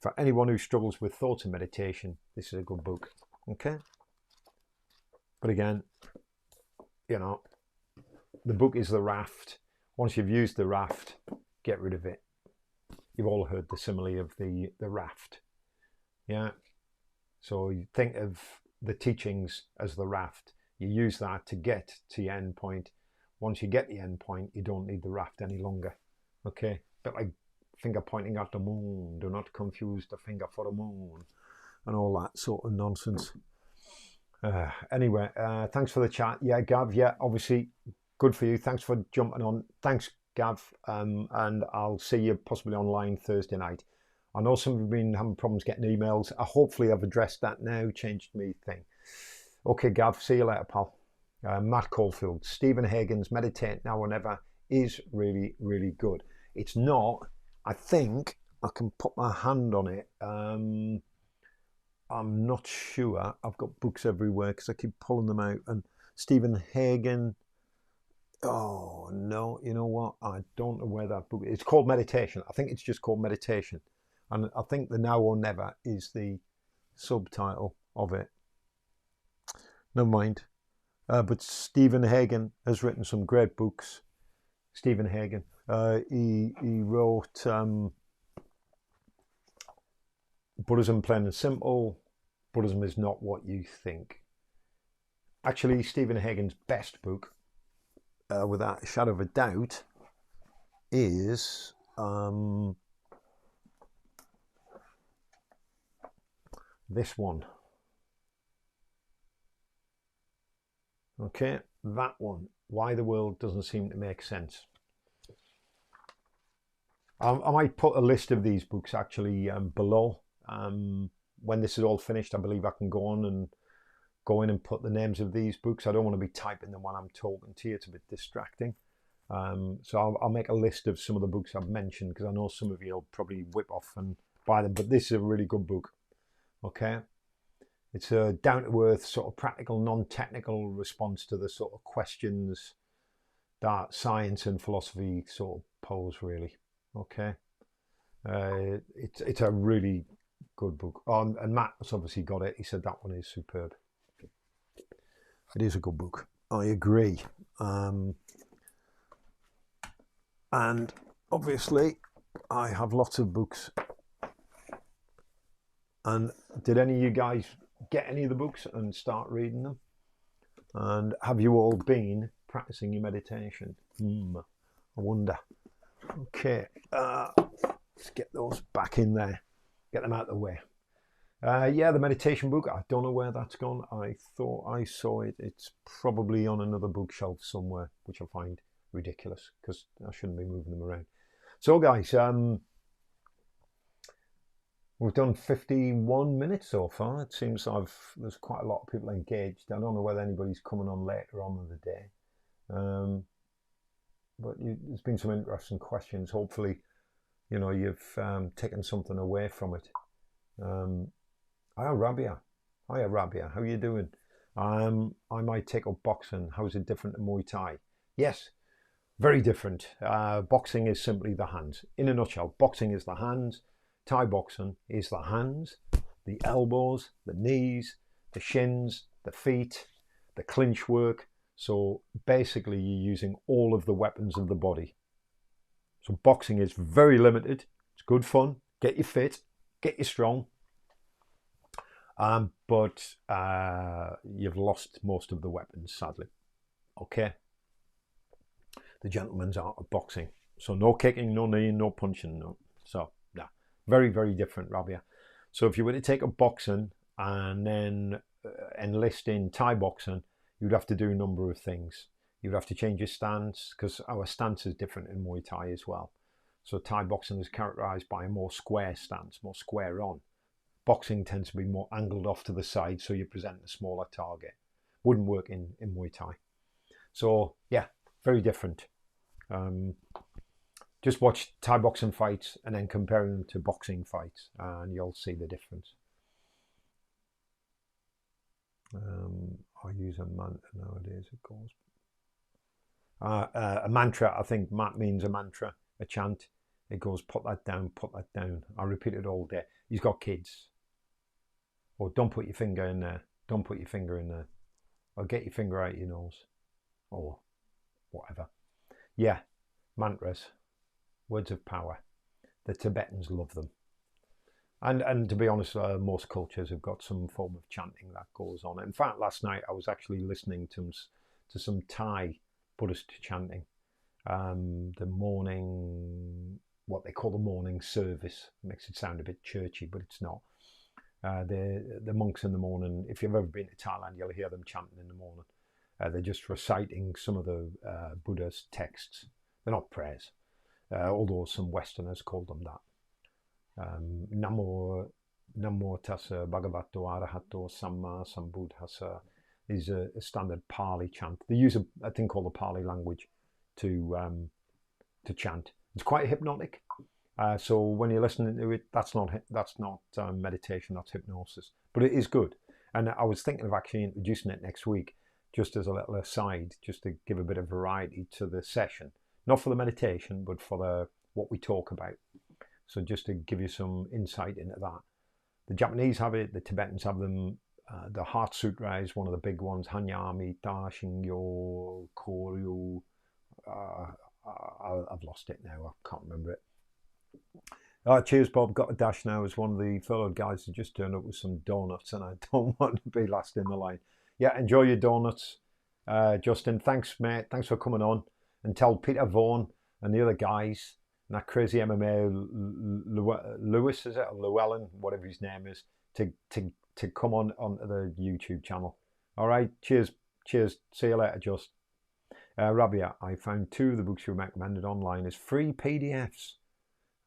For anyone who struggles with thoughts in meditation, this is a good book. Okay? But again, the book is the raft. Once you've used the raft, get rid of it. You've all heard the simile of the raft. Yeah? So you think of the teachings as the raft. You use that to get to your end point. Once you get the end point, you don't need the raft any longer. Okay? But like finger pointing at the moon. Do not confuse the finger for the moon. And all that sort of nonsense. Anyway, thanks for the chat. Yeah, Gav, yeah, obviously, good for you. Thanks for jumping on. Thanks, Gav. And I'll see you possibly online Thursday night. I know some of you have been having problems getting emails. Hopefully I've addressed that now, changed me thing. Okay, Gav, see you later, pal. Matt Caulfield, Stephen Hagen's Meditate Now or Never is really, really good. It's not, I think, I can put my hand on it. I'm not sure. I've got books everywhere because I keep pulling them out. And Stephen Hagen, oh, no, you know what? I don't know where that book is. It's called Meditation. I think it's just called Meditation. And I think the Now or Never is the subtitle of it. Never mind. But Stephen Hagen has written some great books. Stephen Hagen. He wrote Buddhism Plain and Simple. Buddhism is Not What You Think. Actually, Stephen Hagen's best book, without a shadow of a doubt, is this one. Okay, that one. Why the World Doesn't Seem to Make Sense. I might put a list of these books actually below. When this is all finished, I believe I can go in and put the names of these books. I don't want to be typing them while I'm talking to you. It's a bit distracting. So I'll make a list of some of the books I've mentioned, because I know some of you will probably whip off and buy them. But this is a really good book. Okay. It's a down-to-earth, sort of practical, non-technical response to the sort of questions that science and philosophy sort of pose, really. Okay. It's a really good book. And Matt has obviously got it. He said that one is superb. It is a good book. I agree. And obviously, I have lots of books. And did any of you guys get any of the books and start reading them? And have you all been practicing your meditation? I wonder. Okay, let's get those back in there. Get them out of the way. Yeah, the meditation book. I don't know where that's gone. I thought I saw it. It's probably on another bookshelf somewhere, which I find ridiculous because I shouldn't be moving them around. So, guys, we've done 51 minutes so far. It seems there's quite a lot of people engaged. I don't know whether anybody's coming on later on in the day. But there's been some interesting questions. Hopefully, you've taken something away from it. Hiya, Rabia. Hiya, Rabia. How are you doing? I might take up boxing. How is it different to Muay Thai? Yes, very different. Boxing is simply the hands. In a nutshell, boxing is the hands. Thai boxing is the hands, the elbows, the knees, the shins, the feet, the clinch work. So basically you're using all of the weapons of the body. So boxing is very limited. It's good fun. Get you fit, get you strong. But you've lost most of the weapons, sadly. Okay. The gentleman's art of boxing. So no kicking, no kneeing, no punching. No. So, yeah. Very, very different, Rabia. So if you were to take up boxing and then enlist in Thai boxing, you'd have to do a number of things. You'd have to change your stance, because our stance is different in Muay Thai as well. So Thai boxing is characterized by a more square stance, more square on. Boxing tends to be more angled off to the side, so you present a smaller target. Wouldn't work in Muay Thai. So yeah, very different. Just watch Thai boxing fights and then compare them to boxing fights, and you'll see the difference. I use a mantra nowadays, of course. A mantra, I think Matt means a mantra, a chant. It goes, put that down, put that down. I repeat it all day. He's got kids. Or don't put your finger in there. Don't put your finger in there. Or get your finger out your nose. Or whatever. Yeah, mantras. Words of power. The Tibetans love them. And to be honest, most cultures have got some form of chanting that goes on. In fact, last night I was actually listening to some Thai Buddhist chanting. The morning, what they call the morning service, makes it sound a bit churchy, but it's not. The monks in the morning, if you've ever been to Thailand, you'll hear them chanting in the morning. They're just reciting some of the Buddha's texts. They're not prayers, although some Westerners call them that. Namo tassa bhagavato arahato samma sambuddhassa is a standard Pali chant. They use a thing called the Pali language to chant. It's quite hypnotic. So when you're listening to it, that's not meditation, that's hypnosis. But it is good. And I was thinking of actually introducing it next week, just as a little aside, just to give a bit of variety to the session. Not for the meditation, but for what we talk about. So just to give you some insight into that. The Japanese have it, the Tibetans have them. The Heart Sutra is one of the big ones. Hanyami, Ta, Shingyo, Koryu. I've lost it now, I can't remember it. Cheers, Bob. Got a dash now as one of the fellow guys who just turned up with some donuts, and I don't want to be last in the line. Yeah, enjoy your donuts. Justin, thanks, mate. Thanks for coming on. And tell Peter Vaughan and the other guys, and that crazy MMA Lewis, is it, or Llewellyn, whatever his name is, to come onto the YouTube channel. All right, cheers. See you later, Just. Rabia, I found 2 of the books you recommended online as free PDFs.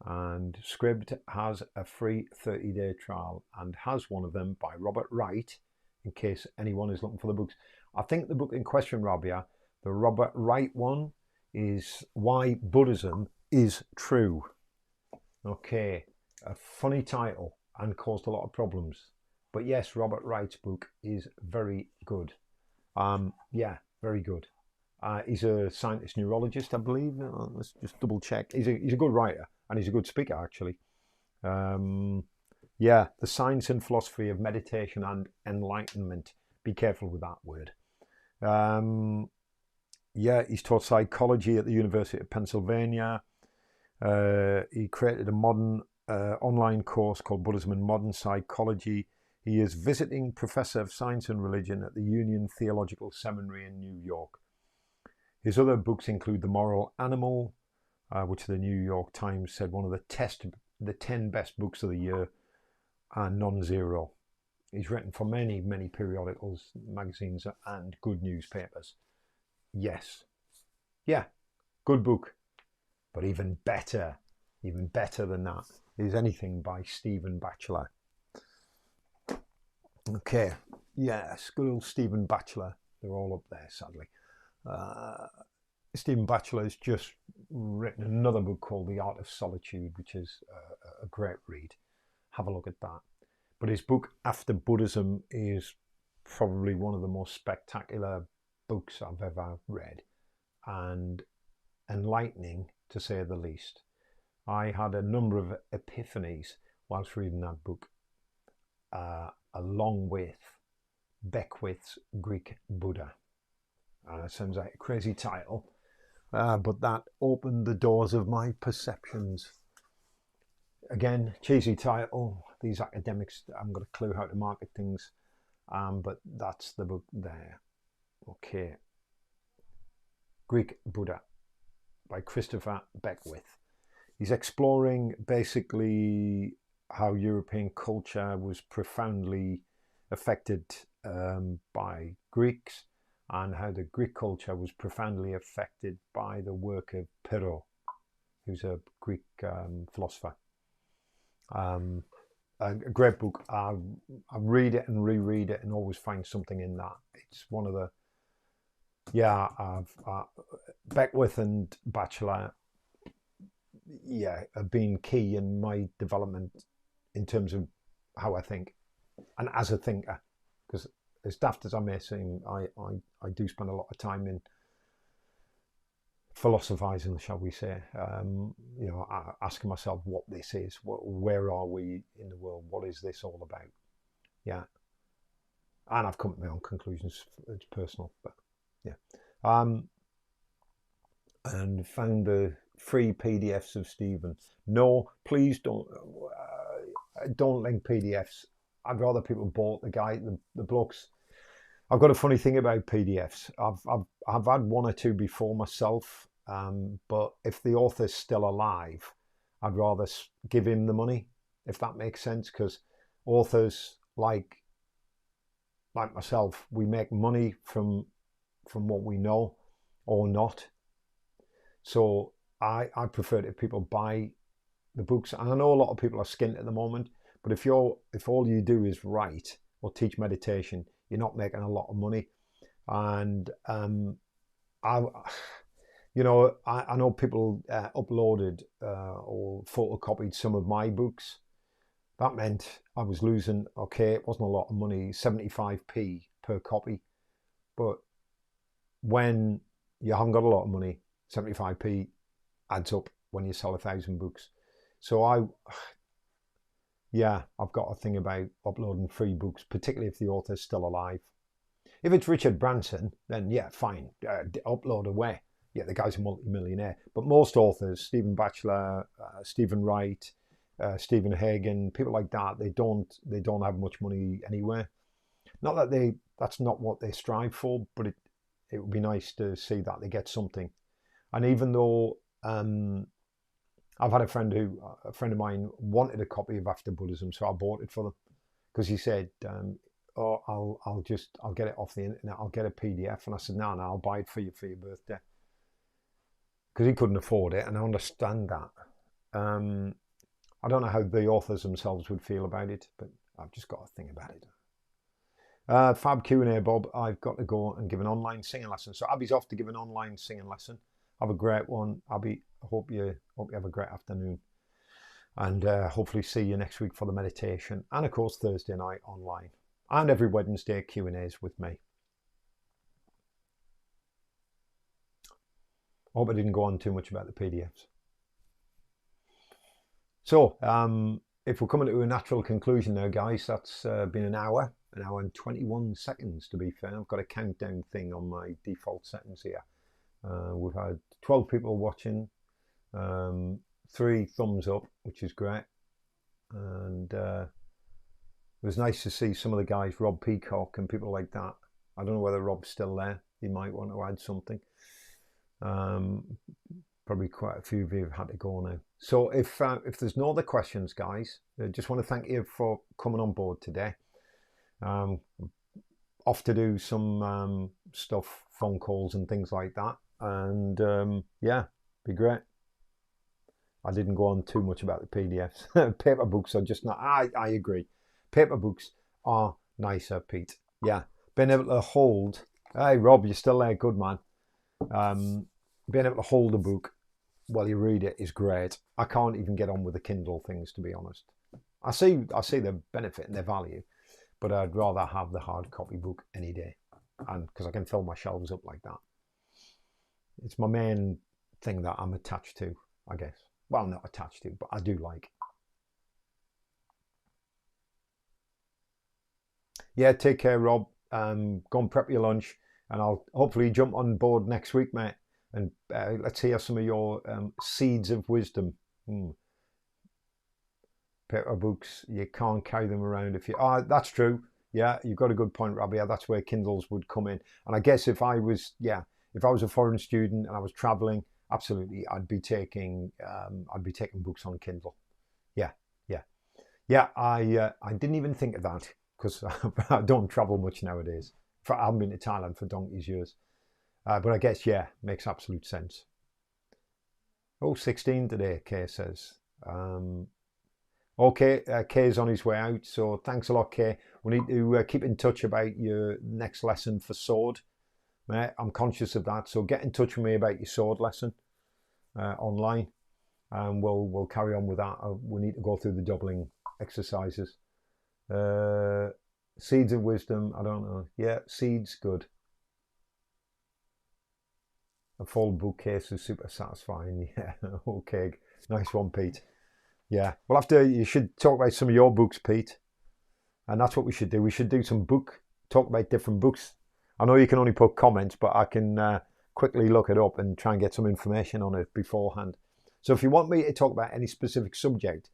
And Scribd has a free 30-day trial and has one of them by Robert Wright, in case anyone is looking for the books. I think the book in question, Rabia, the Robert Wright one, is Why Buddhism is True. Okay, a funny title and caused a lot of problems. But yes, Robert Wright's book is very good. Yeah, very good. He's a scientist neurologist, I believe. Let's just double check. He's a good writer and he's a good speaker, actually. Yeah, the science and philosophy of meditation and enlightenment. Be careful with that word. Yeah, he's taught psychology at the University of Pennsylvania. He created a modern online course called Buddhism and Modern Psychology. He is visiting professor of science and religion at the Union Theological Seminary in New York. His other books include The Moral Animal, which the New York Times said one of the 10 best books of the year, and Non-Zero. He's written for many, many periodicals, magazines, and good newspapers. Yes. Yeah, good book. But even better than that, is anything by Stephen Batchelor. Okay, yes, good old Stephen Batchelor. They're all up there, sadly. Stephen Batchelor has just written another book called The Art of Solitude, which is a great read. Have a look at that. But his book After Buddhism is probably one of the most spectacular books I've ever read, and enlightening, to say the least. I had a number of epiphanies whilst reading that book, along with Beckwith's Greek Buddha. It sounds like a crazy title, but that opened the doors of my perceptions. Again, cheesy title. These academics haven't got a clue how to market things, but that's the book there. Okay. Greek Buddha by Christopher Beckwith. He's exploring basically how European culture was profoundly affected by Greeks, and how the Greek culture was profoundly affected by the work of Pyrrho, who's a Greek philosopher. A great book. I read it and reread it and always find something in that. It's one of the, yeah, Beckwith and Batchelor, yeah, have been key in my development in terms of how I think and as a thinker. Because as daft as I may seem, I do spend a lot of time in philosophizing, shall we say, you know, asking myself what this is, where are we in the world, what is this all about? Yeah, and I've come to my own conclusions. It's personal, but yeah. And found the free PDFs of Stephen. No, please don't link PDFs. I'd rather people bought the books. I've got a funny thing about PDFs. I've had one or two before myself, but if the author's still alive, I'd rather give him the money, if that makes sense. Because authors like myself, we make money from what we know or not. So I prefer it if people buy the books. And I know a lot of people are skint at the moment, but if all you do is write or teach meditation, you're not making a lot of money. And I know people uploaded or photocopied some of my books. That meant I was losing, okay, it wasn't a lot of money, 75p per copy. But when you haven't got a lot of money, 75p adds up when you sell 1,000 books. So I've got a thing about uploading free books, particularly if the author's still alive. If it's Richard Branson, then yeah, fine, upload away. Yeah, the guy's a multi-millionaire. But most authors, Stephen Batchelor, Stephen Wright, Stephen Hagen, people like that, they don't have much money anywhere. Not that that's not what they strive for, but it would be nice to see that they get something. And even though I've had a friend of mine wanted a copy of After Buddhism, so I bought it for them, because he said, I'll get it off the internet, I'll get a PDF. And I said, no, I'll buy it for you for your birthday, because he couldn't afford it, and I understand that. I don't know how the authors themselves would feel about it, but I've just got to think about it. Fab Q&A, Bob. I've got to go and give an online singing lesson. So Abby's off to give an online singing lesson. Have a great one, Abby. I hope you have a great afternoon. And hopefully see you next week for the meditation. And of course, Thursday night online. And every Wednesday, Q&As with me. I hope I didn't go on too much about the PDFs. So, if we're coming to a natural conclusion now, guys, that's been an hour and 21 seconds to be fair. I've got a countdown thing on my default settings here. We've had 12 people watching, 3 thumbs up, which is great. And it was nice to see some of the guys, Rob Peacock and people like that. I don't know whether Rob's still there. He might want to add something. Probably quite a few of you have had to go now. So if there's no other questions, guys, I just want to thank you for coming on board today. Off to do some stuff, phone calls and things like that. And yeah, be great. I didn't go on too much about the PDFs. Paper books are just not, I agree. Paper books are nicer, Pete. Yeah, being able to hold, hey Rob, you're still there, good man. Being able to hold a book while you read it is great. I can't even get on with the Kindle things, to be honest. I see the benefit and their value, but I'd rather have the hard copy book any day, and because I can fill my shelves up like that. It's my main thing that I'm attached to, I guess. Well, not attached to, but I do like. Yeah, take care, Rob. Go and prep your lunch, and I'll hopefully jump on board next week, mate. And let's hear some of your seeds of wisdom. Paper books, you can't carry them around if you... that's true. Yeah, you've got a good point, Rabia. That's where Kindles would come in. And I guess if I was a foreign student and I was traveling, absolutely, I'd be taking books on Kindle. Yeah. I didn't even think of that because I don't travel much nowadays. I haven't been to Thailand for donkey's years. But I guess, yeah, makes absolute sense. Oh, 16 today, Kay says. Okay, Kay's on his way out, so thanks a lot, Kay. We need to keep in touch about your next lesson for sword. I'm conscious of that, so get in touch with me about your sword lesson online, and we'll carry on with that. We need to go through the doubling exercises. Seeds of wisdom, I don't know. Yeah, seeds, good. A full bookcase is super satisfying. Yeah, okay, nice one, Pete. Yeah, well, you should talk about some of your books, Pete, and that's what we should do. We should do some talk about different books. I know you can only put comments, but I can quickly look it up and try and get some information on it beforehand. So if you want me to talk about any specific subject,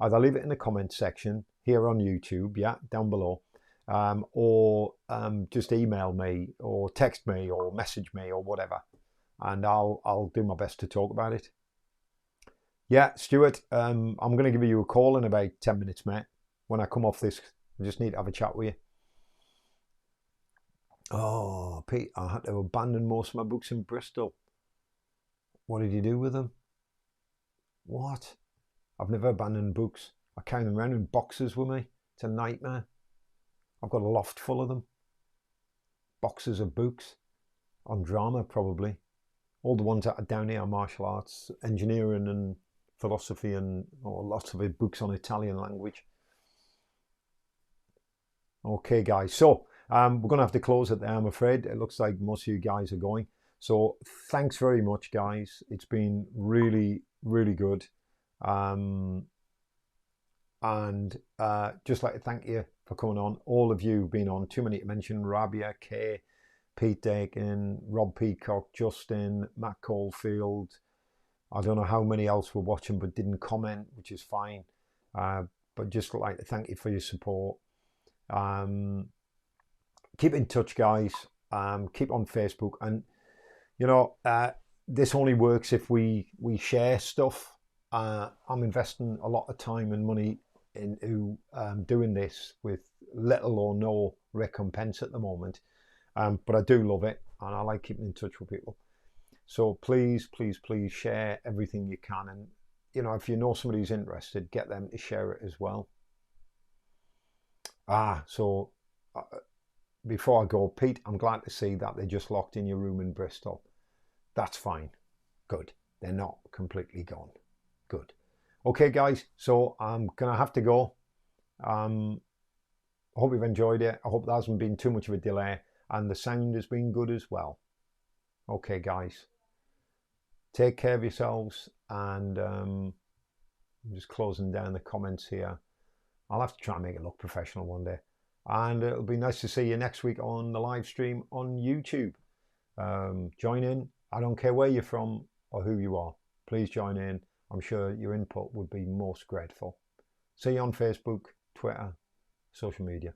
either leave it in the comment section here on YouTube, yeah, down below, or just email me or text me or message me or whatever, and I'll do my best to talk about it. Yeah, Stuart, I'm going to give you a call in about 10 minutes, mate. When I come off this, I just need to have a chat with you. Oh, Pete, I had to abandon most of my books in Bristol. What did you do with them? What? I've never abandoned books. I carry them around in boxes with me. It's a nightmare. I've got a loft full of them. Boxes of books. On drama, probably. All the ones that are down here are martial arts, engineering and philosophy, and lots of it, books on Italian language. Okay, guys. So we're going to have to close it there, I'm afraid. It looks like most of you guys are going. So thanks very much, guys. It's been really, really good. And just like to thank you for coming on. All of you have been on. Too many to mention. Rabia, Kay, Pete Dakin, Rob Peacock, Justin, Matt Caulfield. I don't know how many else were watching but didn't comment, which is fine. But just like to thank you for your support. Keep in touch, guys. Keep on Facebook, and you know this only works if we share stuff. I'm investing a lot of time and money into doing this with little or no recompense at the moment, but I do love it, and I like keeping in touch with people. So please, please, please share everything you can, and you know, if you know somebody who's interested, get them to share it as well. So before I go, Pete, I'm glad to see that they're just locked in your room in Bristol. That's fine. Good. They're not completely gone. Good. Okay, guys, so I'm going to have to go. I hope you've enjoyed it. I hope there hasn't been too much of a delay and the sound has been good as well. Okay, guys, take care of yourselves, and I'm just closing down the comments here. I'll have to try and make it look professional one day. And it'll be nice to see you next week on the live stream on YouTube. Join in. I don't care where you're from or who you are. Please join in. I'm sure your input would be most grateful. See you on Facebook, Twitter, social media.